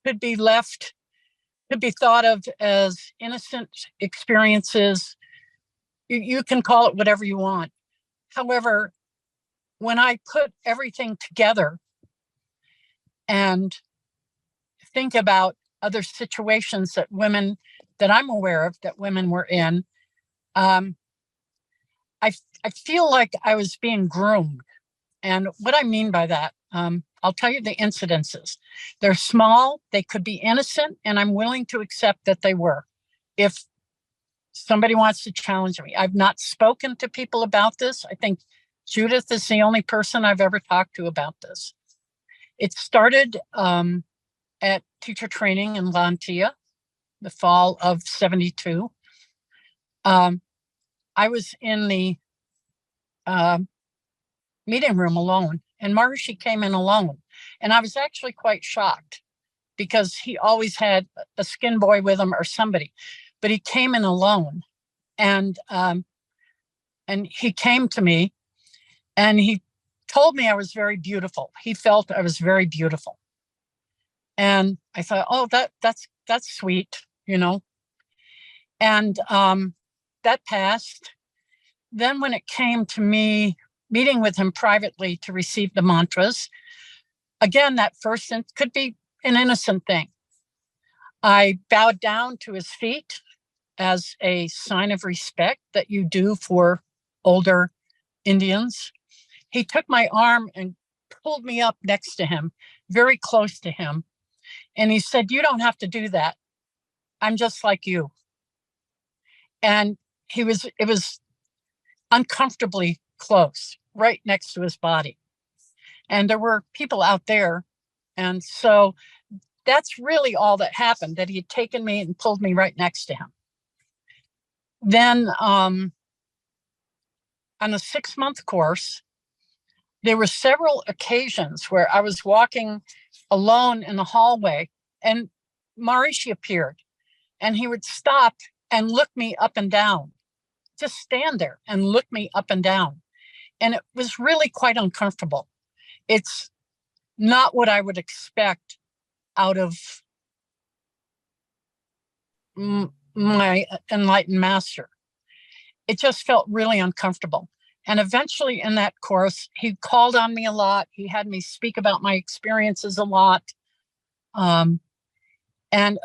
could be thought of as innocent experiences. You can call it whatever you want. However, when I put everything together and think about other situations that I'm aware of that women were in, I feel like I was being groomed. And what I mean by that, I'll tell you the incidences. They're small, they could be innocent, and I'm willing to accept that they were. If somebody wants to challenge me, I've not spoken to people about this. I think Judith is the only person I've ever talked to about this. It started at teacher training in Lantia, the fall of 72. I was in the meeting room alone, and Maharishi came in alone. And I was actually quite shocked because he always had a skin boy with him or somebody, but he came in alone. And he came to me and he told me I was very beautiful. He felt I was very beautiful. And I thought, oh, that's sweet, you know. And that passed. Then when it came to me meeting with him privately to receive the mantras, again, that first could be an innocent thing. I bowed down to his feet as a sign of respect that you do for older Indians. He took my arm and pulled me up next to him, very close to him. And he said, you don't have to do that. I'm just like you. And it was uncomfortably close, right next to his body. And there were people out there. And so that's really all that happened, that he had taken me and pulled me right next to him. Then on a 6-month course, there were several occasions where I was walking alone in the hallway and Maharishi appeared and he would stop and look me up and down, just stand there and look me up and down. And it was really quite uncomfortable. It's not what I would expect out of my enlightened master. It just felt really uncomfortable. And eventually in that course, he called on me a lot. He had me speak about my experiences a lot. And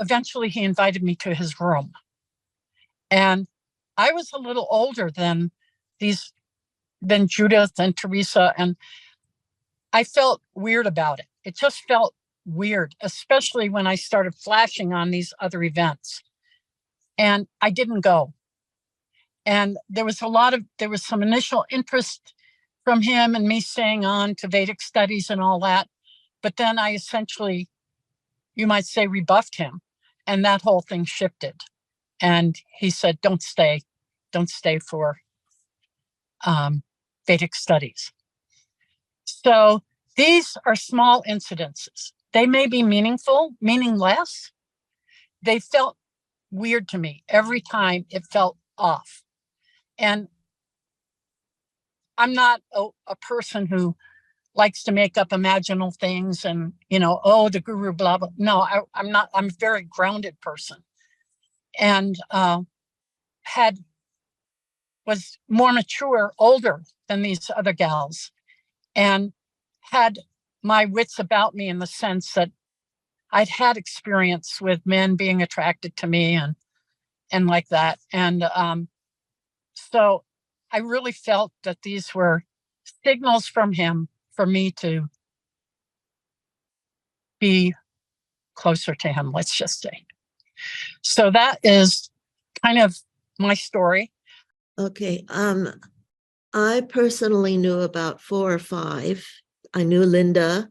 eventually he invited me to his room. And I was a little older than Judith and Teresa. And I felt weird about it. It just felt weird, especially when I started flashing on these other events. And I didn't go. And there was some initial interest from him and me staying on to Vedic studies and all that. But then I essentially, you might say, rebuffed him. And that whole thing shifted. And he said, don't stay for Vedic studies. So these are small incidences. They may be meaningless. They felt weird to me. Every time it felt off. And I'm not a person who likes to make up imaginal things and, oh, the guru, blah, blah. No, I'm not. I'm a very grounded person. And was more mature, older than these other gals, and had my wits about me in the sense that I'd had experience with men being attracted to me and like that. And so I really felt that these were signals from him for me to be closer to him, let's just say. So that is kind of my story. Okay. I personally knew about 4 or 5. I knew Linda,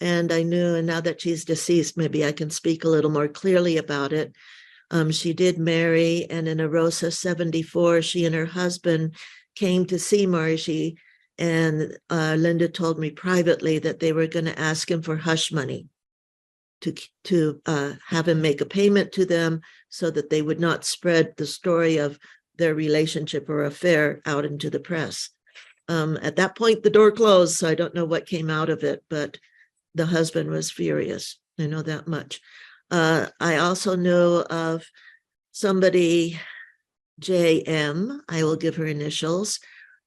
and now that she's deceased, maybe I can speak a little more clearly about it. She did marry, and in Arosa 74, she and her husband came to see Maharishi, and Linda told me privately that they were going to ask him for hush money to have him make a payment to them so that they would not spread the story of their relationship or affair out into the press. At that point, the door closed, so I don't know what came out of it, but the husband was furious. I know that much. I also know of somebody, JM, I will give her initials,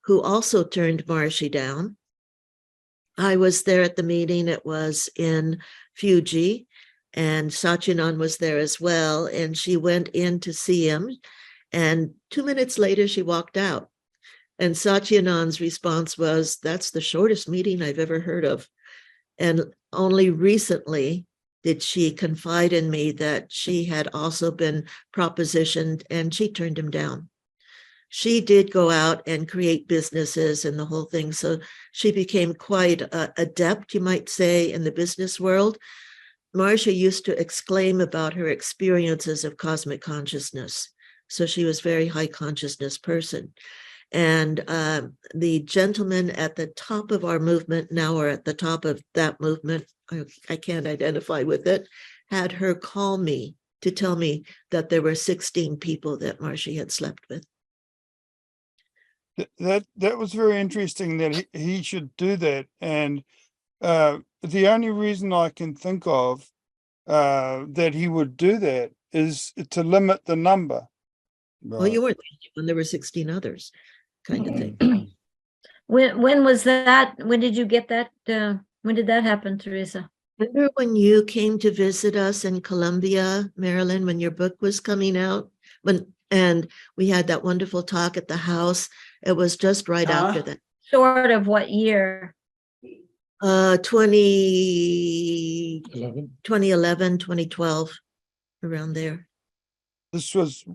who also turned Maharishi down. I was there at the meeting. It was in Fuji, and Satyanand was there as well, and she went in to see him, and 2 minutes later she walked out. And Satyanand's response was, "That's the shortest meeting I've ever heard of." And only recently did she confide in me that she had also been propositioned, and she turned him down. She did go out and create businesses and the whole thing. So she became quite adept, you might say, in the business world. Maharishi used to exclaim about her experiences of cosmic consciousness. So she was a very high consciousness person. And the gentlemen at the top of our movement, now are at the top of that movement, I can't identify with it, had her call me to tell me that there were 16 people that Maharishi had slept with. That was very interesting that he should do that. And the only reason I can think of that he would do that is to limit the number. Well, you weren't when there were 16 others, kind of thing. When was that? When did you get that? When did that happen, Teresa? Remember when you came to visit us in Columbia, Maryland, when your book was coming out? And we had that wonderful talk at the house. It was just right after that. Sort of what year? 2011, 2012, around there. This was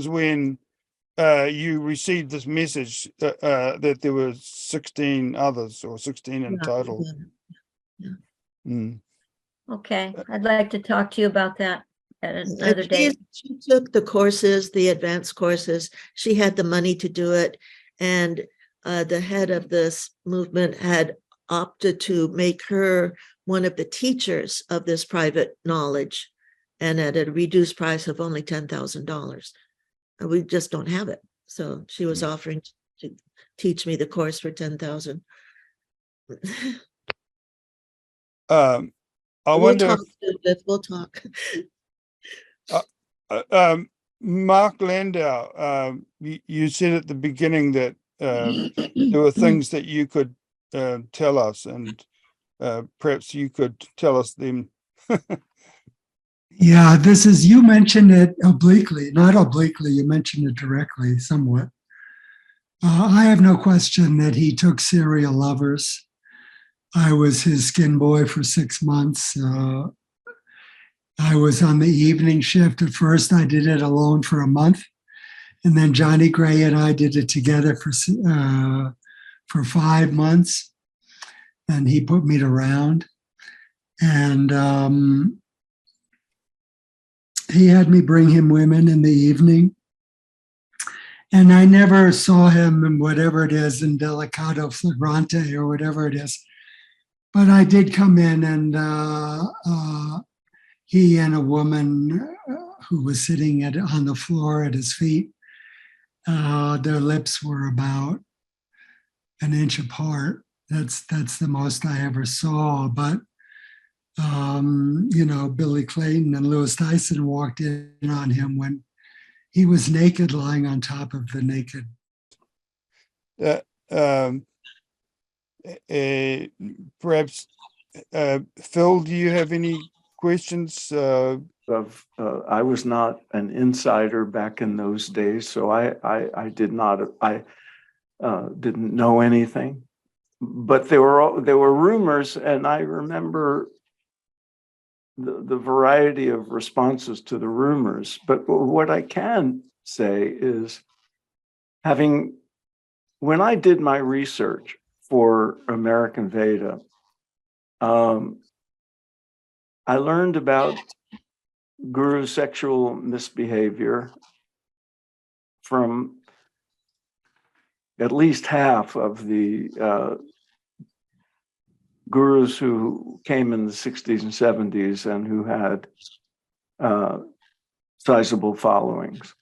when you received this message that there were 16 others, or 16 in total. Yeah. Mm. Okay, I'd like to talk to you about that at another day. She took the courses, the advanced courses. She had the money to do it. And the head of this movement had opted to make her one of the teachers of this private knowledge, and at a reduced price of only $10,000. We just don't have it. So she was offering to teach me the course for $10,000. I wonder we'll talk. Mark Landau, you said at the beginning that there were things that you could tell us, and perhaps you could tell us them. Yeah, this is, you mentioned it obliquely, not obliquely, you mentioned it directly somewhat. I have no question that he took serial lovers. I was his skin boy for 6 months. I was on the evening shift. At first, I did it alone for a month. And then Johnny Gray and I did it together for 5 months. And he put me to round. And he had me bring him women in the evening. And I never saw him in whatever it is, in Delicato Flagrante or whatever it is. But I did come in, and he and a woman who was sitting on the floor at his feet, their lips were about an inch apart. That's the most I ever saw. But Billy Clayton and Lewis Tyson walked in on him when he was naked, lying on top of the naked. Perhaps, Phil, do you have any questions? I was not an insider back in those days, so I didn't know anything. But there were rumors, and I remember the variety of responses to the rumors. But what I can say is, when I did my research for American Veda, I learned about Guru's sexual misbehavior from at least half of the gurus who came in the 60s and 70s and who had sizable followings.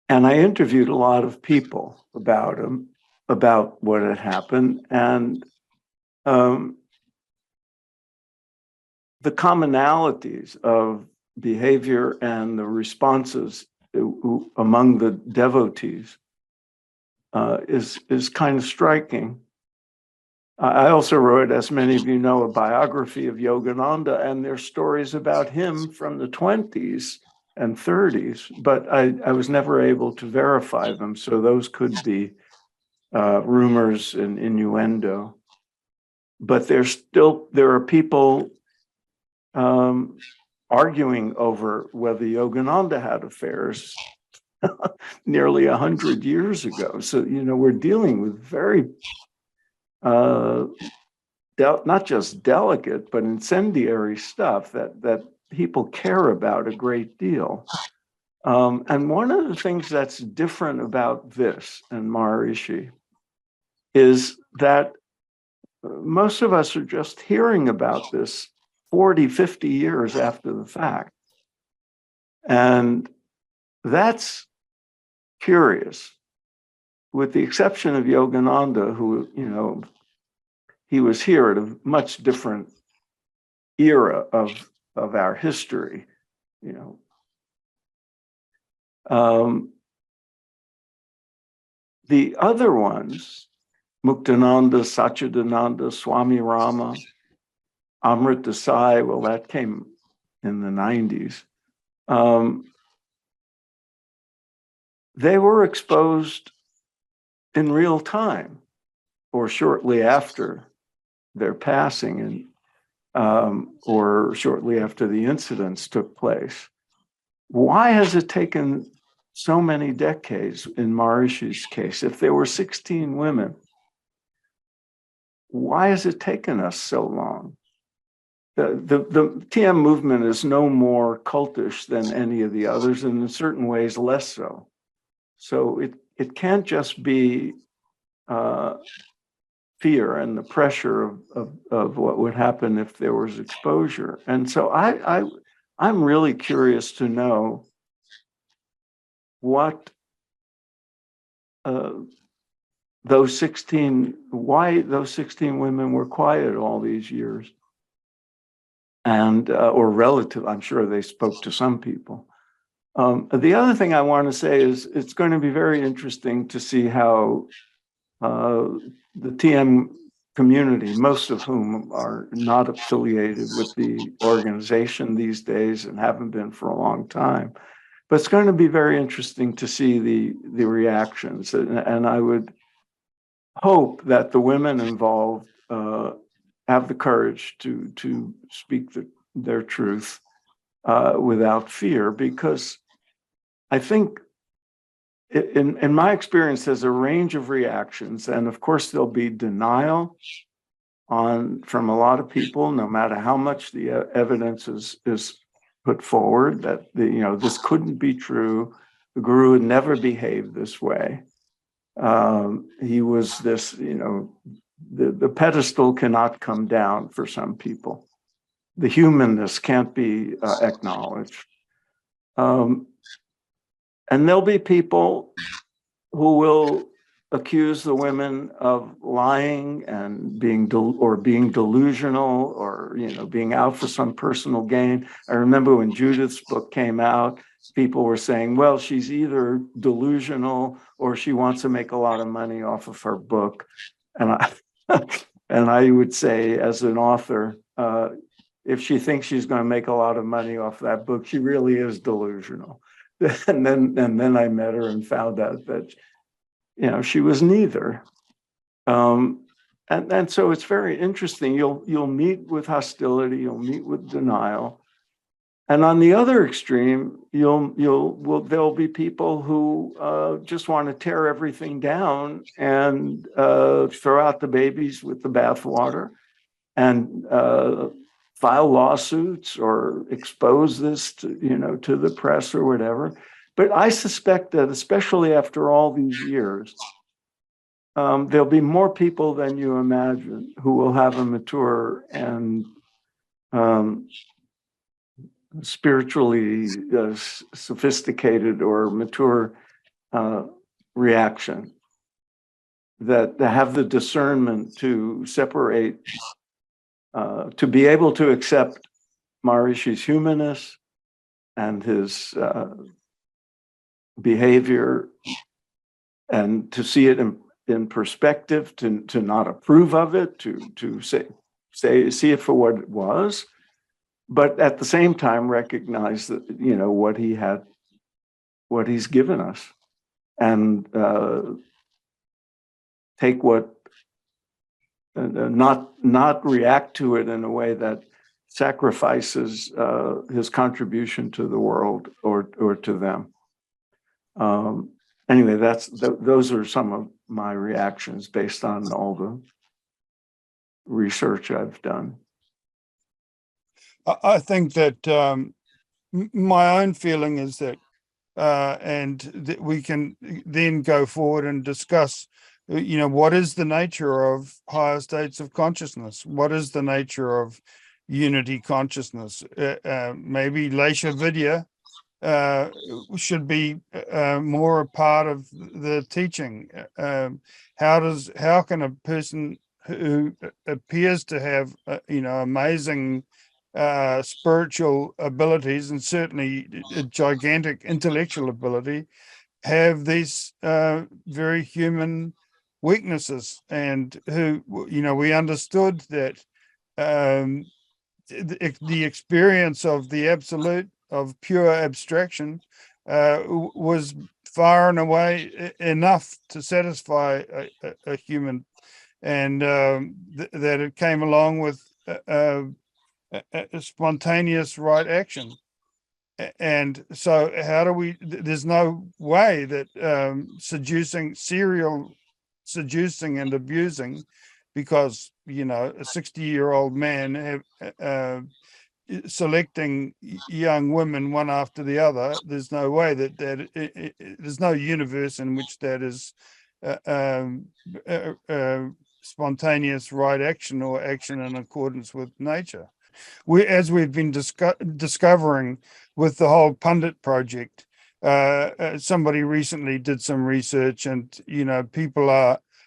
And I interviewed a lot of people about him, about what had happened, and the commonalities of behavior and the responses among the devotees is kind of striking. I also wrote, as many of you know, a biography of Yogananda, and there's stories about him from the 20s and 30s, but I was never able to verify them, so those could be rumors and innuendo. But there are people arguing over whether Yogananda had affairs nearly 100 years ago. So, we're dealing with very, not just delicate, but incendiary stuff that people care about a great deal. And one of the things that's different about this and Maharishi is that most of us are just hearing about this 40, 50 years after the fact. And that's curious, with the exception of Yogananda, who, he was here at a much different era of our history, The other ones, Muktananda, Satchidananda, Swami Rama, Amrit Desai, well, that came in the 90s. They were exposed in real time or shortly after their passing, or shortly after the incidents took place. Why has it taken so many decades in Maharishi's case? If there were 16 women, why has it taken us so long? The TM movement is no more cultish than any of the others, and in certain ways less so. So it can't just be fear and the pressure of what would happen if there was exposure. And so I'm really curious to know what why those 16 women were quiet all these years. And, or relative, I'm sure they spoke to some people. The other thing I want to say is it's going to be very interesting to see how the TM community, most of whom are not affiliated with the organization these days and haven't been for a long time, but it's going to be very interesting to see the reactions. And I would hope that the women involved have the courage to speak their truth without fear, because I think in my experience, there's a range of reactions, and of course there'll be denial from a lot of people, no matter how much the evidence is put forward, that this couldn't be true. The guru would never behave this way. He was this, the pedestal cannot come down for some people. The humanness can't be acknowledged. And there'll be people who will accuse the women of lying and being delusional, or being out for some personal gain. I remember when Judith's book came out, people were saying, well, she's either delusional or she wants to make a lot of money off of her book. And I would say, as an author, if she thinks she's going to make a lot of money off that book, she really is delusional. And then I met her and found out that she was neither. And so it's very interesting. You'll meet with hostility, you'll meet with denial, and on the other extreme, there'll be people who just want to tear everything down and throw out the babies with the bathwater, and file lawsuits or expose this to the press or whatever. But I suspect that, especially after all these years, there'll be more people than you imagine who will have a mature and spiritually sophisticated or mature reaction, that have the discernment to separate, to be able to accept Maharishi's humanness and his behavior, and to see it in perspective, to not approve of it, to see it for what it was, but at the same time recognize that what he's given us, and take what, not react to it in a way that sacrifices his contribution to the world or to them. Anyway, those are some of my reactions based on all the research I've done. I think that my own feeling is that, and that we can then go forward and discuss, what is the nature of higher states of consciousness? What is the nature of unity consciousness? Maybe Laisha Vidya should be more a part of the teaching. How can a person who appears to have amazing spiritual abilities, and certainly a gigantic intellectual ability, have these very human weaknesses? And who, we understood that the experience of the absolute, of pure abstraction, was far and away enough to satisfy a human, and that it came along with a spontaneous right action. And so how do we, there's no way that serial seducing and abusing, because a 60-year-old man selecting young women one after the other, there's no way that there's no universe in which that is spontaneous right action, or action in accordance with nature. As we've been discovering with the whole pundit project, somebody recently did some research, and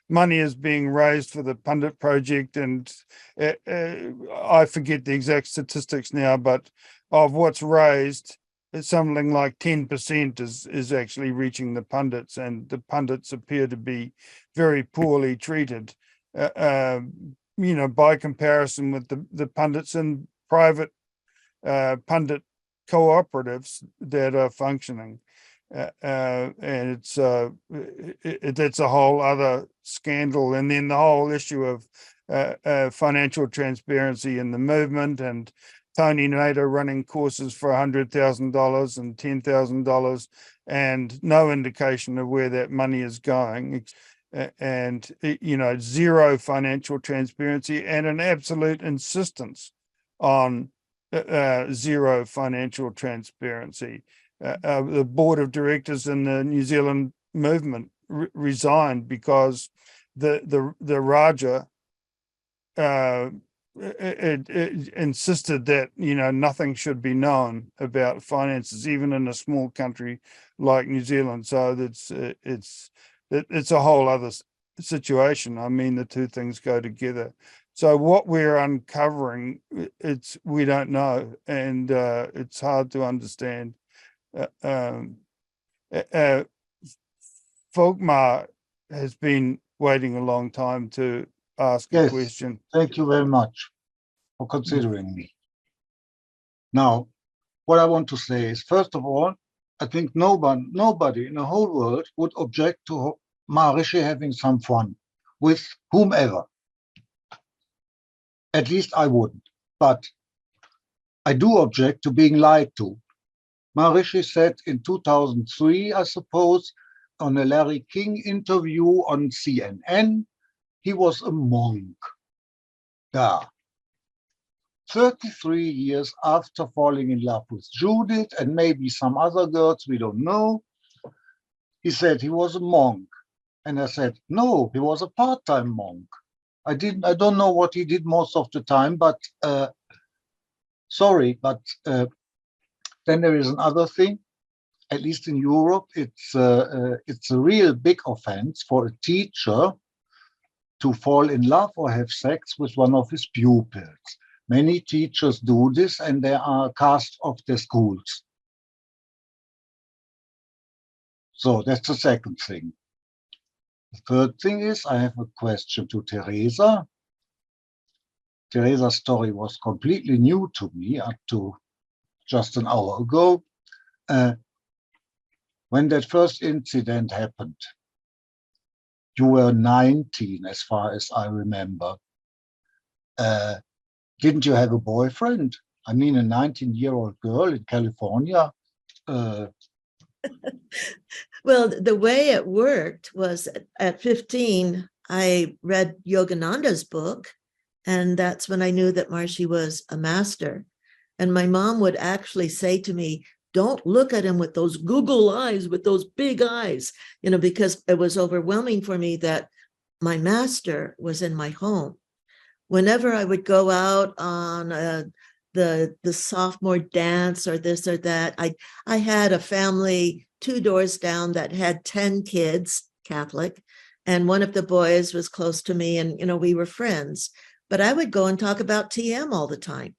money is being raised for the pundit project, and I forget the exact statistics now, but of what's raised, something like 10% is actually reaching the pundits, and the pundits appear to be very poorly treated, by comparison with the pundits in private pundit cooperatives that are functioning. And that's a whole other scandal, and then the whole issue of financial transparency in the movement, and Tony Nader running courses for $100,000 and $10,000, and no indication of where that money is going, and zero financial transparency, and an absolute insistence on zero financial transparency. The board of directors in the New Zealand movement resigned because the Raja it insisted that nothing should be known about finances, even in a small country like New Zealand. So it's a whole other situation. I mean, the two things go together. So what we're uncovering, we don't know, and it's hard to understand. Volkmar has been waiting a long time to ask a Yes. question. Thank you very much for considering me. Now, what I want to say is, first of all, I think nobody in the whole world would object to Maharishi having some fun with whomever. At least I wouldn't. But I do object to being lied to. Maharishi said in 2003, I suppose, on a Larry King interview on CNN, he was a monk. Yeah. 33 years after falling in love with Judith and maybe some other girls, we don't know, he said he was a monk. And I said, no, he was a part-time monk. I don't know what he did most of the time, but sorry, but then there is another thing. At least in Europe, it's a real big offense for a teacher to fall in love or have sex with one of his pupils. Many teachers do this, and they are cast off their schools. So that's the second thing. The third thing is, I have a question to Teresa. Teresa's story was completely new to me up to just an hour ago. When that first incident happened, you were 19, as far as I remember. Didn't you have a boyfriend? I mean, a 19-year-old girl in California. Well, the way it worked was at 15, I read Yogananda's book, and that's when I knew that Maharishi was a master. And my mom would actually say to me, don't look at him with those Google eyes, with those big eyes, because it was overwhelming for me that my master was in my home. Whenever I would go out on the sophomore dance or this or that, I had a family 2 doors down that had 10 kids, Catholic, and one of the boys was close to me, and we were friends. But I would go and talk about TM all the time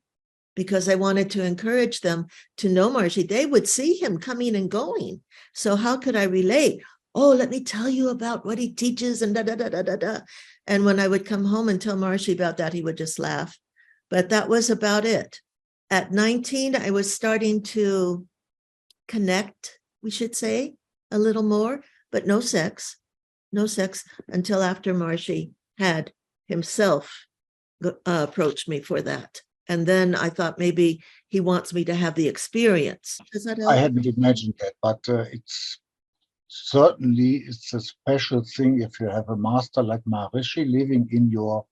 because I wanted to encourage them to know Maharishi. They would see him coming and going. So how could I relate? Oh, let me tell you about what he teaches and da da da da da da. And when I would come home and tell Maharishi about that, he would just laugh. But that was about it. At 19, I was starting to connect, we should say, a little more, but no sex until after Maharishi had himself approached me for that. And then I thought maybe he wants me to have the experience. Does that help? I hadn't imagined that, but it's a special thing if you have a master like Maharishi living in your,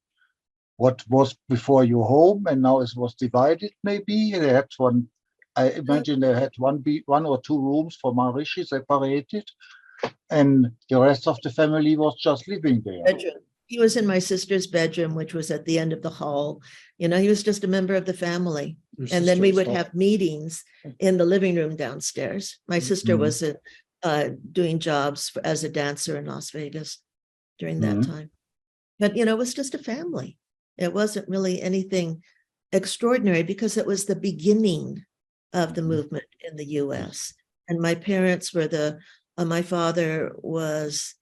what was before your home, and now it was divided maybe. They had one, I imagine they had one or two rooms for Maharishi separated, and the rest of the family was just living there. Bedroom. He was in my sister's bedroom, which was at the end of the hall. He was just a member of the family. And then we would have meetings in the living room downstairs. My sister was doing jobs as a dancer in Las Vegas during that time. But, it was just a family. It wasn't really anything extraordinary because it was the beginning of the movement in the US. And my parents were my father was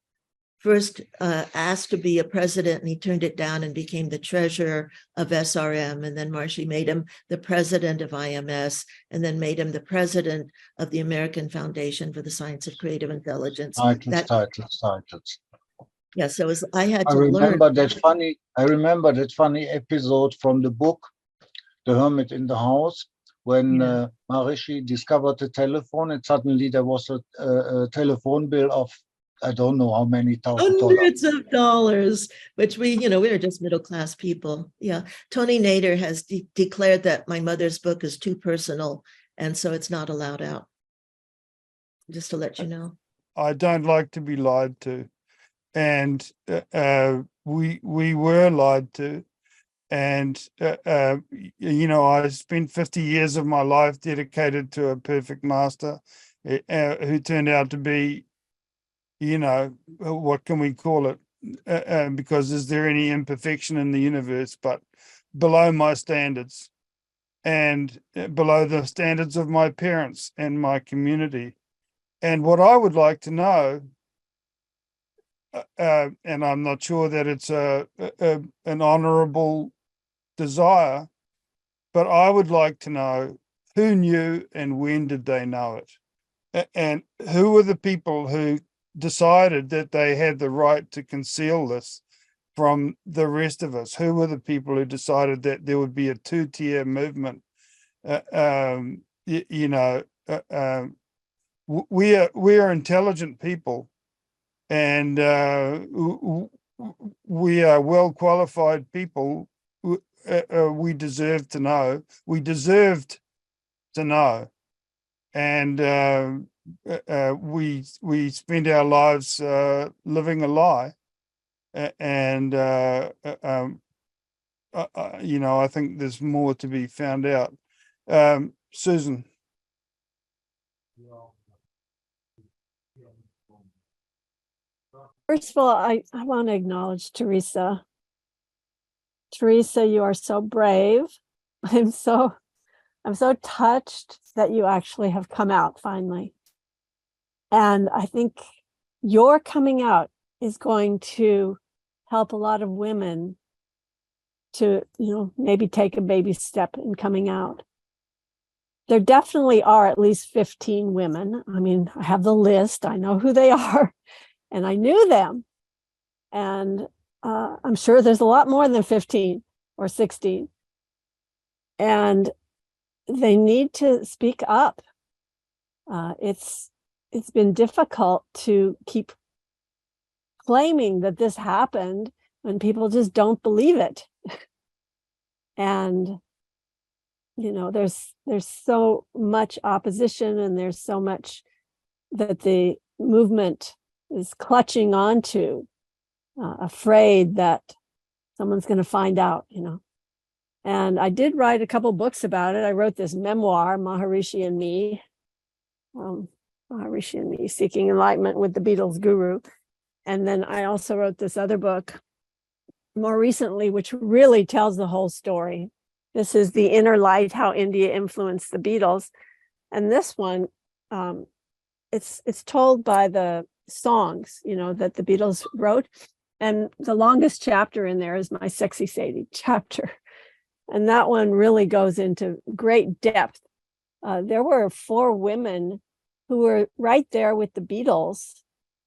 first asked to be a president, and he turned it down and became the treasurer of SRM. And then Maharishi made him the president of IMS, and then made him the president of the American Foundation for the Science of Creative Intelligence. Titles. Yeah, so it was, I had I to learn. remember that funny. I remember that funny episode from the book, The Hermit in the House, when Yeah. Maharishi discovered the telephone, and suddenly there was a telephone bill of I don't know how many $1,000. Hundreds of dollars, which we, we are just middle class people. Yeah. Tony Nader has declared that my mother's book is too personal, and so it's not allowed out. Just to let you know. I don't like to be lied to. And we were lied to. And, I spent 50 years of my life dedicated to a perfect master who turned out to be, what can we call it? Because is there any imperfection in the universe, but below my standards and below the standards of my parents and my community. And what I would like to know, and I'm not sure that it's an honorable desire, but I would like to know who knew and when did they know it? And who were the people who decided that they had the right to conceal this from the rest of us? Who were the people who decided that there would be a two-tier movement? We are intelligent people, and we are well qualified people. We deserve to know. We deserved to know, and we spend our lives living a lie. And I think there's more to be found out. Susan. First of all, I want to acknowledge Teresa. Teresa, you are so brave. I'm so touched that you actually have come out finally. And I think your coming out is going to help a lot of women to, maybe take a baby step in coming out. There definitely are at least 15 women. I mean, I have the list. I know who they are. And I knew them. And I'm sure there's a lot more than 15 or 16. And they need to speak up. It's been difficult to keep claiming that this happened when people just don't believe it. And there's so much opposition, and there's so much that the movement is clutching onto, afraid that someone's going to find out, And I did write a couple books about it. I wrote this memoir, Maharishi and Me, Maharishi and Me, Seeking Enlightenment with the Beatles Guru. And then I also wrote this other book more recently, which really tells the whole story. This is The Inner Light, How India Influenced the Beatles. And this one, it's told by the songs, that the Beatles wrote. And the longest chapter in there is my Sexy Sadie chapter. And that one really goes into great depth. There were 4 women who were right there with the Beatles,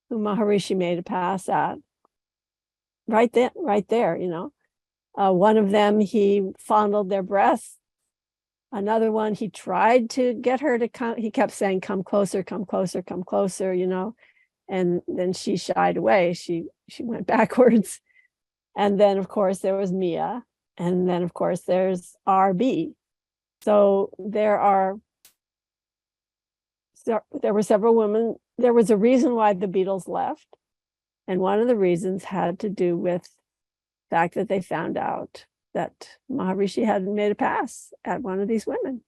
who Maharishi made a pass at. Right there, one of them, he fondled their breasts. Another one, he tried to get her to come. He kept saying, come closer, come closer, come closer, and then she shied away. She went backwards. And then, of course, there was Mia. And then, of course, there's RB. So there were several women. There was a reason why the Beatles left. And one of the reasons had to do with the fact that they found out that Maharishi had made a pass at one of these women.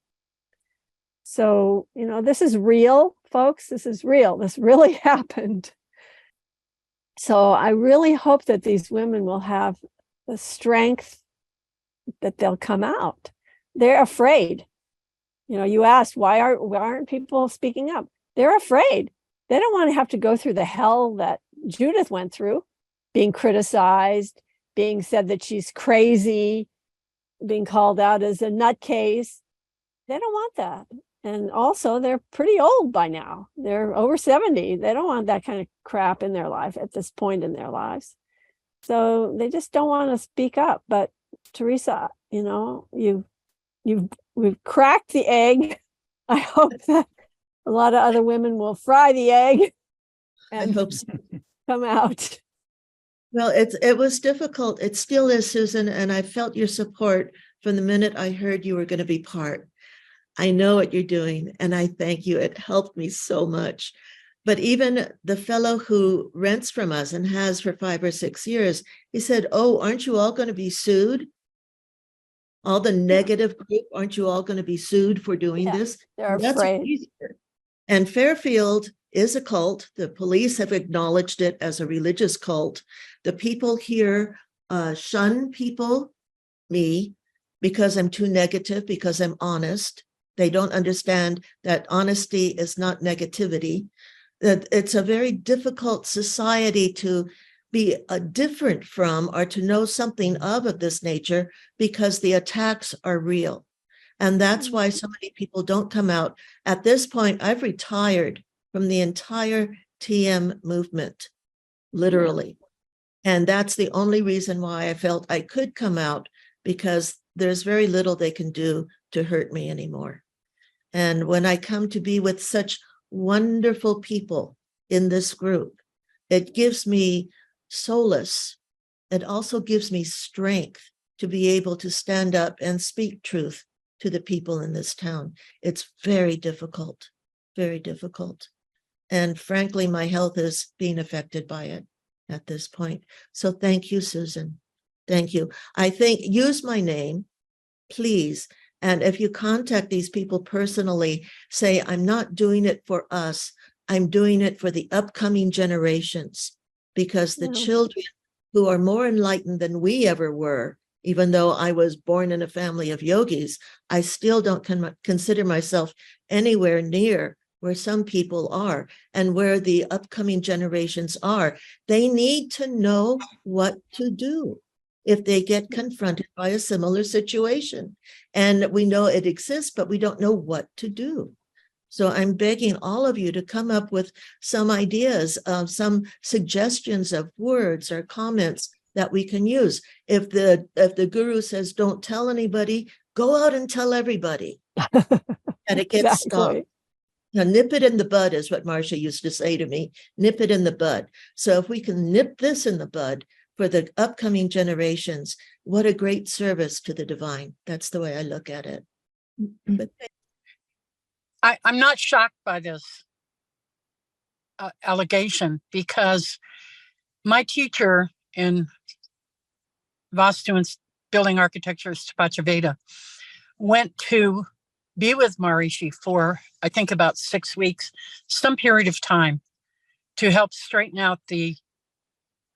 So, this is real, folks. This is real. This really happened. So I really hope that these women will have the strength that they'll come out. They're afraid. You asked, why aren't people speaking up? They're afraid. They don't want to have to go through the hell that Judith went through, being criticized, being said that she's crazy, being called out as a nutcase. They don't want that. And also, they're pretty old by now. They're over 70. They don't want that kind of crap in their life at this point in their lives. So they just don't want to speak up. But Teresa, you know, we've cracked the egg. I hope that a lot of other women will fry the egg I and hope so. come out. Well, it was difficult. It still is, Susan, and I felt your support from the minute I heard you were going to be part. I know what you're doing, and I thank you. It helped me so much. But even the fellow who rents from us and has for 5 or 6 years, he said, "Oh, aren't you all going to be sued? All the negative group, aren't you all going to be sued for doing Yeah, this?" they're And that's what afraid. he's heard. And Fairfield is a cult. The police have acknowledged it as a religious cult. The people here shun me, because I'm too negative, because I'm honest. They don't understand that honesty is not negativity. That it's a very difficult society to be different from, or to know something of this nature, because the attacks are real. And that's why so many people don't come out. At this point, I've retired from the entire TM movement, literally. And that's the only reason why I felt I could come out, because there's very little they can do to hurt me anymore. And when I come to be with such wonderful people in this group, it gives me solace. It also gives me strength to be able to stand up and speak truth to the people in this town. It's very difficult, very difficult. And frankly, my health is being affected by it at this point. So thank you, Susan. Thank you. I think, use my name, please. And if you contact these people personally, say, I'm not doing it for us. I'm doing it for the upcoming generations, because the children who are more enlightened than we ever were, even though I was born in a family of yogis, I still don't consider myself anywhere near where some people are and where the upcoming generations are. They need to know what to do if they get confronted by a similar situation. And we know it exists, but we don't know what to do. So I'm begging all of you to come up with some ideas, some suggestions of words or comments that we can use. If the guru says, don't tell anybody, go out and tell everybody. And it gets stopped. Now, nip it in the bud is what Marcia used to say to me, nip it in the bud. So if we can nip this in the bud for the upcoming generations, what a great service to the divine. That's the way I look at it. But I'm not shocked by this allegation, because my teacher in Vastu and building architecture, Stapachaveda, went to be with Maharishi for, I think, about 6 weeks, some period of time, to help straighten out the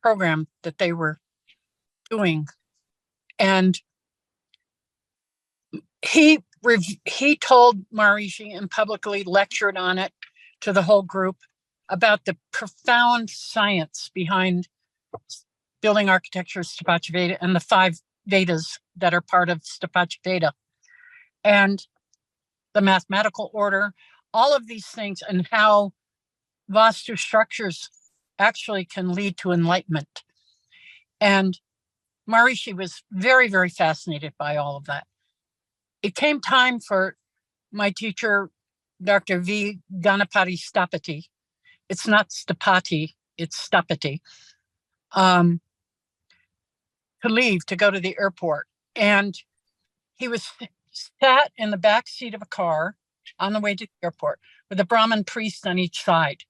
program that they were doing. And he told Maharishi and publicly lectured on it to the whole group about the profound science behind building architecture, Stapachaveda, and the 5 Vedas that are part of Stapachaveda, and the mathematical order, all of these things, and how Vastu structures actually can lead to enlightenment. And Maharishi was very, very fascinated by all of that. It came time for my teacher, Dr. V. Ganapati Stapati. It's not Stapati, it's Stapati. To leave, to go to the airport. And he was sat in the back seat of a car on the way to the airport with a Brahmin priest on each side.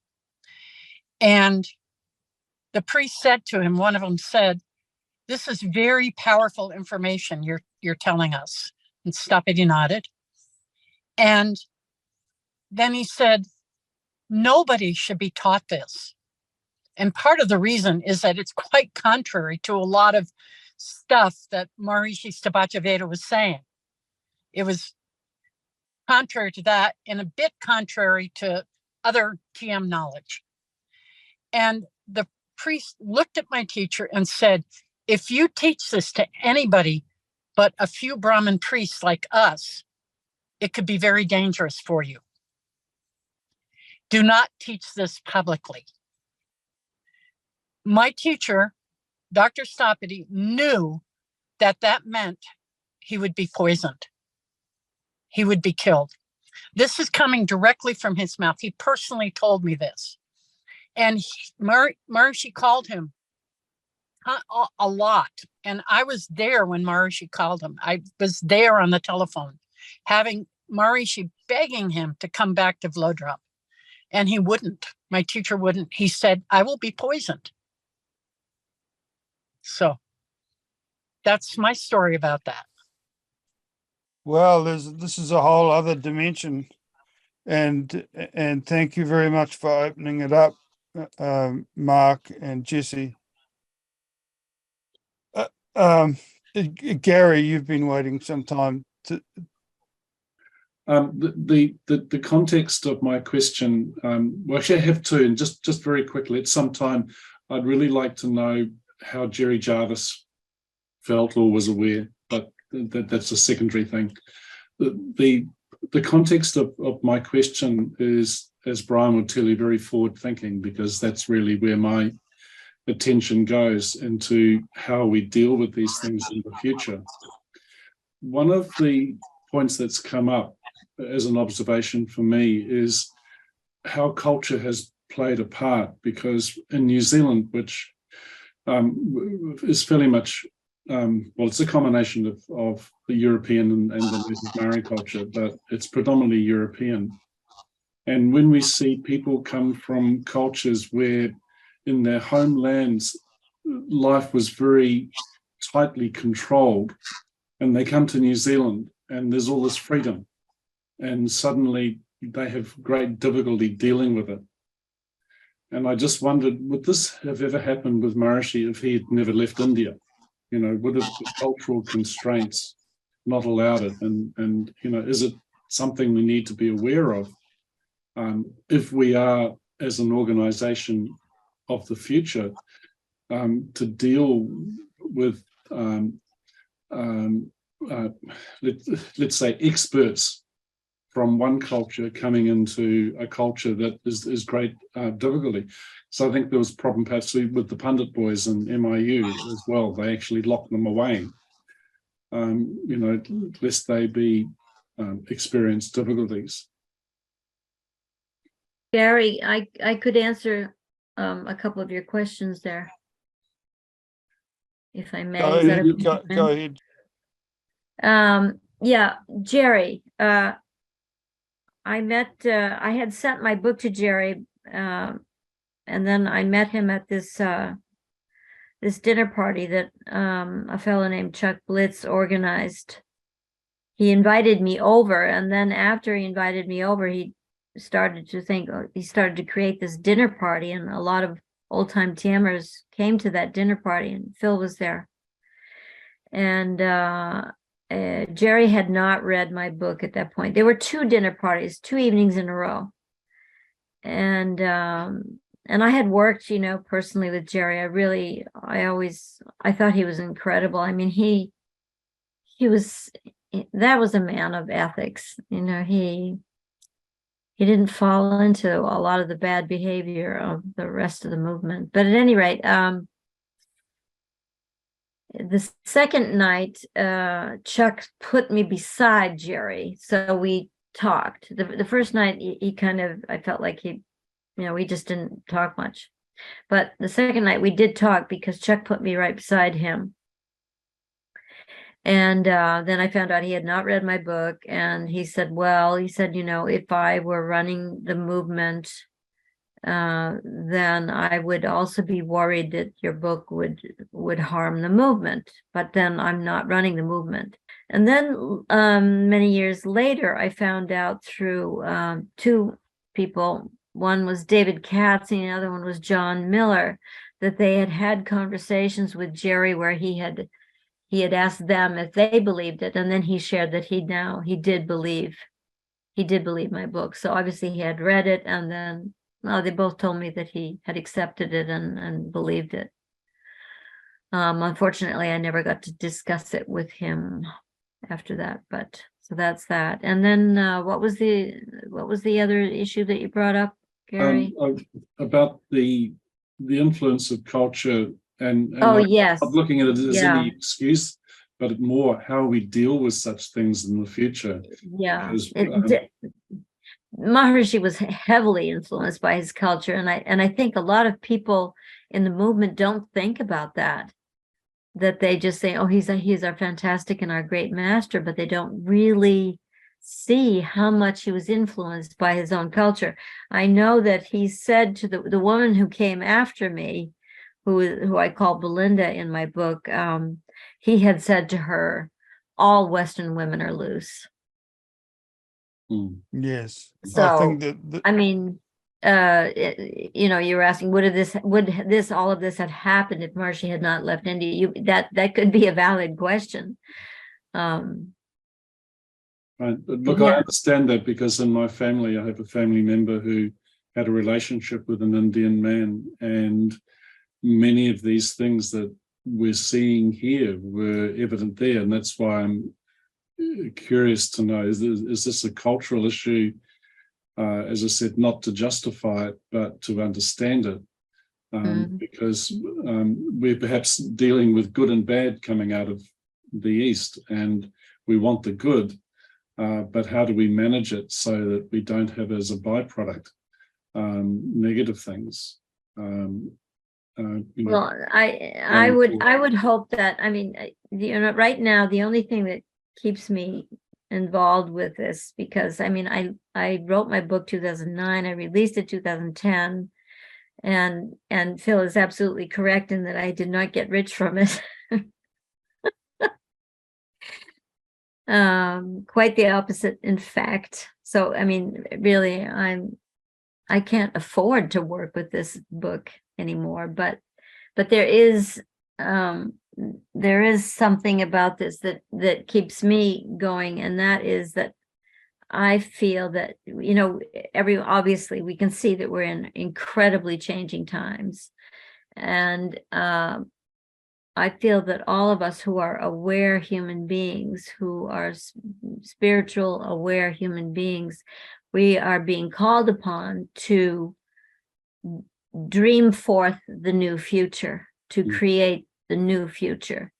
And the priest said to him, one of them said, "This is very powerful information you're telling us." And Stapati nodded. And then he said, "Nobody should be taught this." And part of the reason is that it's quite contrary to a lot of stuff that Maharishi Stapachaveda was saying. It was contrary to that, and a bit contrary to other TM knowledge. And the priest looked at my teacher and said, "If you teach this to anybody but a few Brahmin priests like us, it could be very dangerous for you. Do not teach this publicly. My teacher, Dr. Stoppity, knew that that meant he would be poisoned. He would be killed. This is coming directly from his mouth. He personally told me this. And Maharishi called him a lot. And I was there when Maharishi called him. I was there on the telephone, having Maharishi begging him to come back to Vlodrop. And he wouldn't. My teacher wouldn't. He said, I will be poisoned. So that's my story about that. Well, this is a whole other dimension, and thank you very much for opening it up, Mark and Jesse. Gary, you've been waiting some time to. The context of my question, well, actually I have two, and just very quickly, at some time, I'd really like to know how Jerry Jarvis felt or was aware, but that's a secondary thing. The context of my question is, as Brian would tell you, very forward thinking, because that's really where my attention goes into how we deal with these things in the future. One of the points that's come up as an observation for me is how culture has played a part, because in New Zealand, which is fairly much, well, it's a combination of the European and the Native Maori culture, but it's predominantly European. And when we see people come from cultures where in their homelands, life was very tightly controlled, and they come to New Zealand and there's all this freedom, and suddenly they have great difficulty dealing with it. And I just wondered, would this have ever happened with Maharishi if he had never left India? You know, would have cultural constraints not allowed it? And you know, is it something we need to be aware of if we are, as an organization of the future, to deal with, let's say, experts from one culture coming into a culture that is great difficulty. So I think there was a problem perhaps with the pundit boys in MIU as well. They actually locked them away, you know, lest they be experience difficulties. Gary, I could answer a couple of your questions there, if I may. Go ahead. Yeah, Jerry, I had sent my book to Jerry, and then I met him at this this dinner party that a fellow named Chuck Blitz organized. He invited me over, and then after he invited me over, he started to create this dinner party, and a lot of old-time Tiamers came to that dinner party, and Phil was there. And Jerry had not read my book at that point. There were 2 dinner parties, 2 evenings in a row. And I had worked, you know, personally with Jerry. I thought he was incredible. I mean, that was a man of ethics. You know, he didn't fall into a lot of the bad behavior of the rest of the movement. But at any rate, the second night, Chuck put me beside Jerry, so we talked. The first night, he kind of, I felt like he, you know, we just didn't talk much. But the second night, we did talk because Chuck put me right beside him. And then I found out he had not read my book, and he said, you know, if I were running the movement, then I would also be worried that your book would harm the movement, but then I'm not running the movement. And then many years later, I found out through 2 people, one was David Katz and the other one was John Miller, that they had conversations with Jerry where he had asked them if they believed it, and then he shared that he did believe my book. So obviously he had read it, and then they both told me that he had accepted it and believed it. Unfortunately, I never got to discuss it with him after that, but So that's that. And then what was the other issue that you brought up, Gary? About the influence of culture and Oh, I'm yes. not looking at it as Yeah. any excuse, but more how we deal with such things in the future. Yeah. Because, Maharishi was heavily influenced by his culture, and I think a lot of people in the movement don't think about that. That they just say, "Oh, he's our fantastic and our great master," but they don't really see how much he was influenced by his own culture. I know that he said to the woman who came after me, who I call Belinda in my book, he had said to her, "All Western women are loose." Yes, I So, think that I mean, you know, you were asking, would all of this have happened if Maharishi had not left India? That could be a valid question. look, Yeah. I understand that because in my family, I have a family member who had a relationship with an Indian man, and many of these things that we're seeing here were evident there, and that's why I'm curious to know, is this a cultural issue? As I said, not to justify it, but to understand it, because we're perhaps dealing with good and bad coming out of the East, and we want the good, but how do we manage it so that we don't have as a byproduct negative things? Well, I would hope that, I mean, you know, right now, the only thing that keeps me involved with this, because I mean, I wrote my book 2009, I released it 2010, and Phil is absolutely correct in that I did not get rich from it. Quite the opposite, in fact. So, I mean, really, I can't afford to work with this book anymore, but there is something about this that keeps me going, and that is that I feel that, you know, obviously we can see that we're in incredibly changing times, and I feel that all of us who are aware human beings, who are spiritual aware human beings, we are being called upon to dream forth the new future, to create the new future.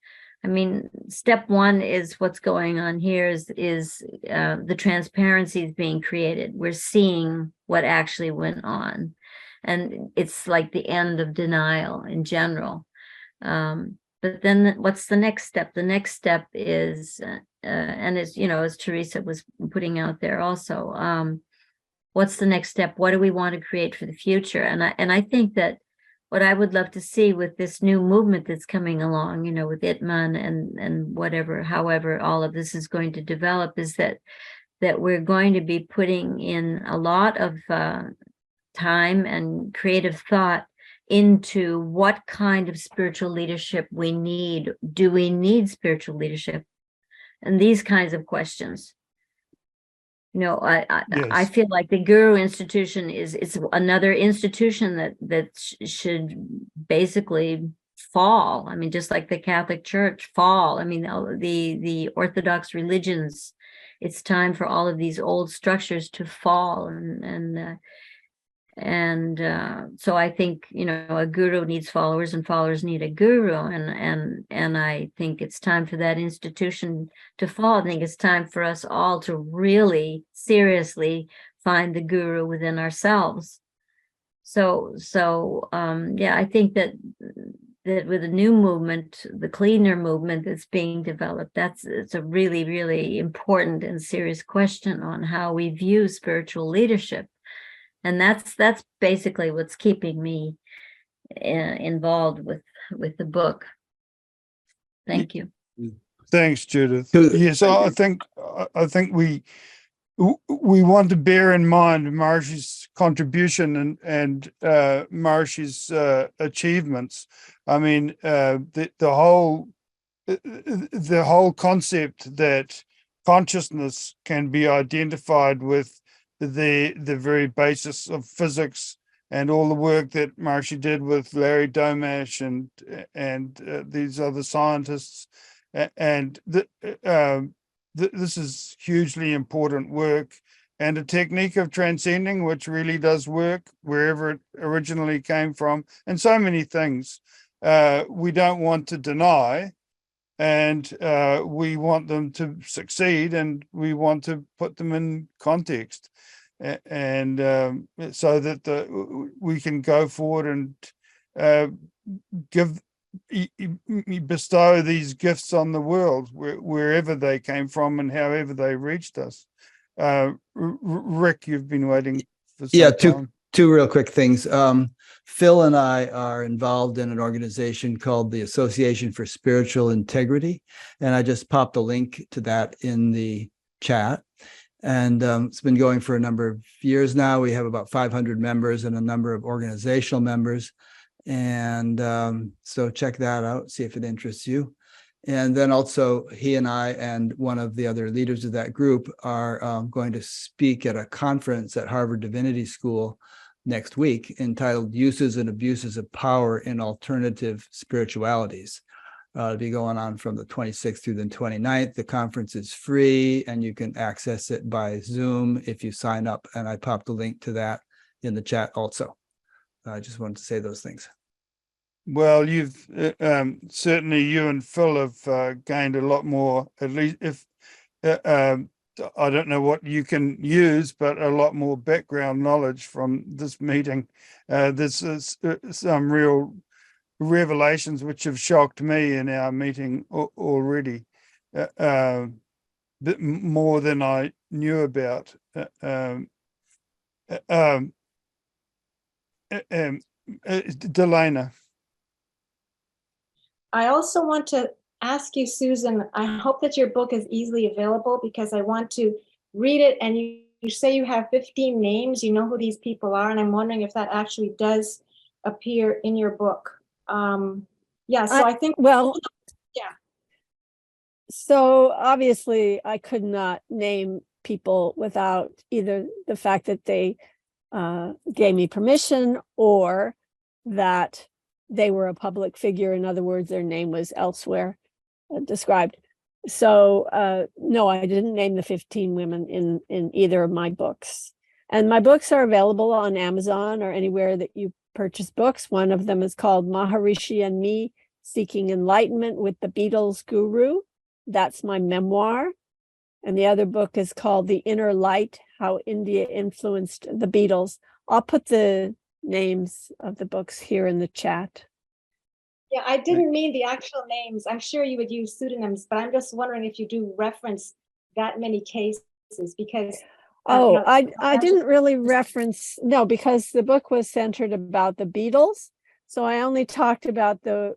I mean, step one is what's going on here is the transparency is being created. We're seeing what actually went on, and it's like the end of denial in general. But then what's the next step? The next step is, and as you know, as Teresa was putting out there also, what's the next step? What do we want to create for the future? And I think that what I would love to see with this new movement that's coming along, you know, with Itman and whatever, however, all of this is going to develop, is that we're going to be putting in a lot of time and creative thought into what kind of spiritual leadership we need. Do we need spiritual leadership? And these kinds of questions. You know, I feel like the Guru Institution it's another institution that should basically fall. I mean, just like the Catholic Church fall. I mean, the Orthodox religions, it's time for all of these old structures to fall, and so I think, you know, a guru needs followers and followers need a guru, and I think it's time for that institution to fall. I think it's time for us all to really seriously find the guru within ourselves. So yeah, I think that with the new movement, the cleaner movement that's being developed, it's a really, really important and serious question on how we view spiritual leadership. And that's basically what's keeping me involved with the book. Thank you. Thanks, Judith. Yes, I think we want to bear in mind Maharishi's contribution and Maharishi's achievements. I mean, the whole concept that consciousness can be identified with the very basis of physics, and all the work that Maharishi did with Larry Domash and these other scientists, and this is hugely important work, and a technique of transcending which really does work wherever it originally came from, and so many things we don't want to deny, and we want them to succeed, and we want to put them in context, and so that we can go forward and give bestow these gifts on the world wherever they came from and however they reached us. Rick, you've been waiting for some time. Two real quick things. Phil and I are involved in an organization called the Association for Spiritual Integrity, and I just popped a link to that in the chat. And it's been going for a number of years now. We have about 500 members and a number of organizational members. And so check that out, see if it interests you. And then also he and I and one of the other leaders of that group are going to speak at a conference at Harvard Divinity School next week entitled Uses and Abuses of Power in Alternative Spiritualities. It'll be going on from the 26th through the 29th. The conference is free and you can access it by Zoom if you sign up. And I popped a link to that in the chat also. I just wanted to say those things. Well, you've certainly, you and Phil have gained a lot more, at least if I don't know what you can use, but a lot more background knowledge from this meeting. This is some real revelations which have shocked me in our meeting already, bit more than I knew about. Delana. I also want to ask you, Susan, I hope that your book is easily available because I want to read it. And you say you have 15 names, you know who these people are, and I'm wondering if that actually does appear in your book. Yeah, so I think, well, yeah. So obviously I could not name people without either the fact that they gave me permission or that they were a public figure. In other words, their name was elsewhere described. So no, I didn't name the 15 women in either of my books. And my books are available on Amazon or anywhere that you purchase books. One of them is called Maharishi and Me, Seeking Enlightenment with the Beatles Guru. That's my memoir. And the other book is called The Inner Light, How India Influenced the Beatles. I'll put the names of the books here in the chat. Yeah, I didn't mean the actual names. I'm sure you would use pseudonyms, but I'm just wondering if you do reference that many cases because oh, I didn't really reference, no, because the book was centered about the Beatles. So I only talked about the,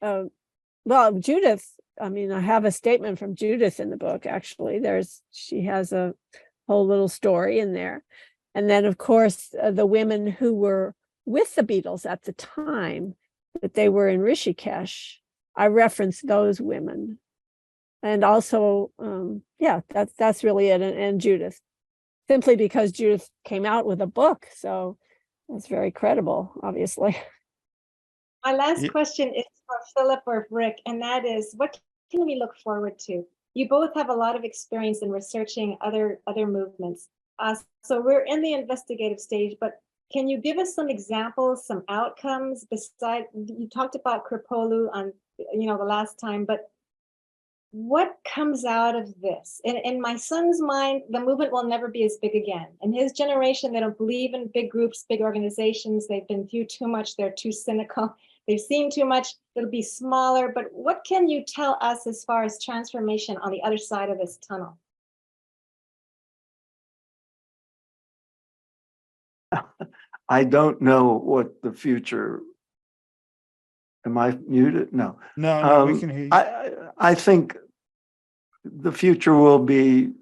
well, Judith. I mean, I have a statement from Judith in the book, actually. She has a whole little story in there. And then, of course, the women who were with the Beatles at the time that they were in Rishikesh, I referenced those women. And also, yeah, that's really it. And Judith, simply because Judith came out with a book. So that's very credible, obviously. My last question is for Philip or Rick, and that is, what can we look forward to? You both have a lot of experience in researching other movements. So we're in the investigative stage, but can you give us some examples, some outcomes besides, you talked about Kripalu on, the last time, but what comes out of this? In my son's mind, the movement will never be as big again. In his generation, they don't believe in big groups, big organizations. They've been through too much. They're too cynical. They've seen too much. It'll be smaller. But what can you tell us as far as transformation on the other side of this tunnel? I don't know what the future. Am I muted? No. No, we can hear you. I think the future will be,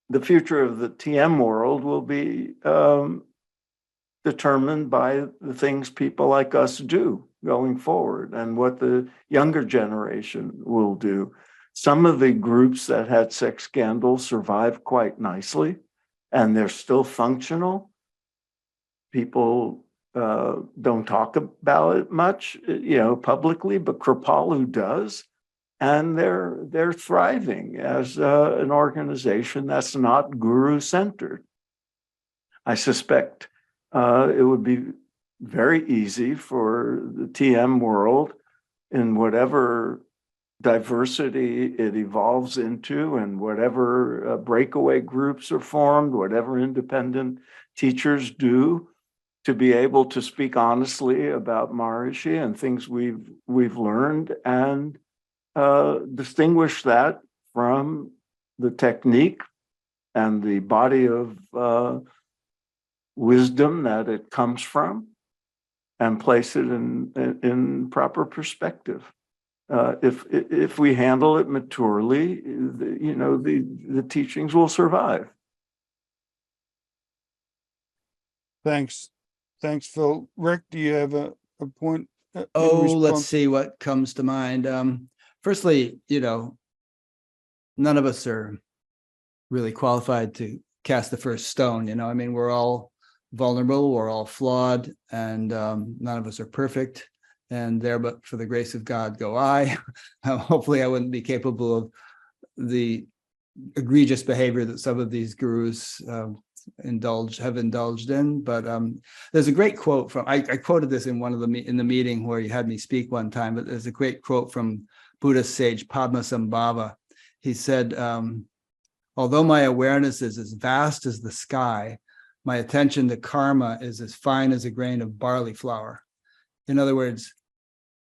the future of the TM world will be determined by the things people like us do going forward and what the younger generation will do. Some of the groups that had sex scandals survived quite nicely and they're still functional. People don't talk about it much, publicly, but Kripalu does. and they're thriving as an organization that's not guru-centered. I suspect it would be very easy for the TM world, in whatever diversity it evolves into and whatever breakaway groups are formed, whatever independent teachers do, to be able to speak honestly about Maharishi and things we've learned and distinguish that from the technique and the body of wisdom that it comes from, and place it in proper perspective. If we handle it maturely, the teachings will survive. Thanks, Phil. Rick, do you have a point? Oh, let's response? see what comes to mind. Firstly, none of us are really qualified to cast the first stone. I mean, we're all vulnerable, we're all flawed, and none of us are perfect. And there, but for the grace of God, go I. Hopefully, I wouldn't be capable of the egregious behavior that some of these gurus have indulged in. But there's a great quote from, I quoted this in in the meeting where you had me speak one time, but there's a great quote from Buddhist sage Padmasambhava. He said, although my awareness is as vast as the sky, my attention to karma is as fine as a grain of barley flour. In other words,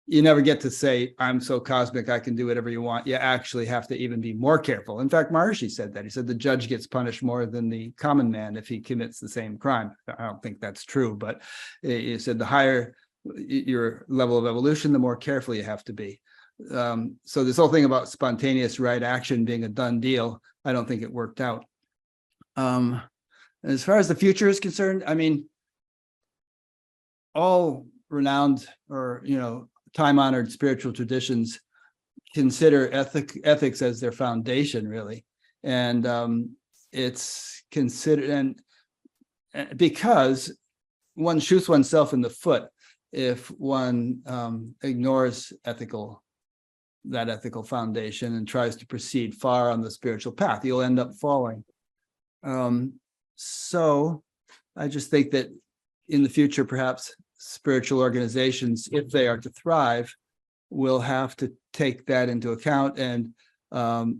you never get to say, I'm so cosmic, I can do whatever you want. You actually have to even be more careful. In fact, Maharishi said that. He said the judge gets punished more than the common man if he commits the same crime. I don't think that's true, but he said the higher your level of evolution, the more careful you have to be. So this whole thing about spontaneous right action being a done deal, I don't think it worked out. As far as the future is concerned, I mean, all renowned or time-honored spiritual traditions consider ethics as their foundation, really, and it's considered, and because one shoots oneself in the foot if one ignores that ethical foundation and tries to proceed far on the spiritual path. You'll end up falling. So I just think that in the future, perhaps spiritual organizations, if they are to thrive, will have to take that into account and and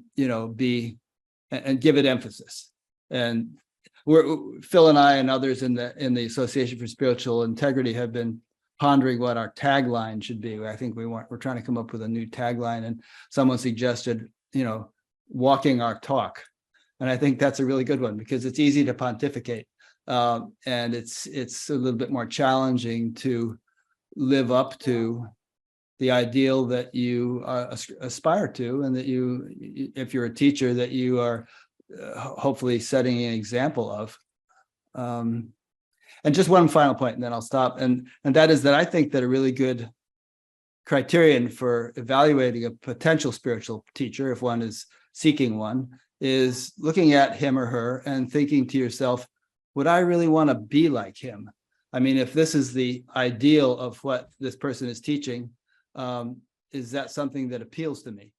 give it emphasis. And Phil and I and others in the Association for Spiritual Integrity have been pondering what our tagline should be. I think we're trying to come up with a new tagline, and someone suggested, walking our talk. And I think that's a really good one because it's easy to pontificate. And it's a little bit more challenging to live up to the ideal that you aspire to, and that if you're a teacher, that you are hopefully setting an example of. And just one final point, and then I'll stop. And that is that I think that a really good criterion for evaluating a potential spiritual teacher, if one is seeking one, is looking at him or her and thinking to yourself, would I really want to be like him? I mean, if this is the ideal of what this person is teaching, is that something that appeals to me?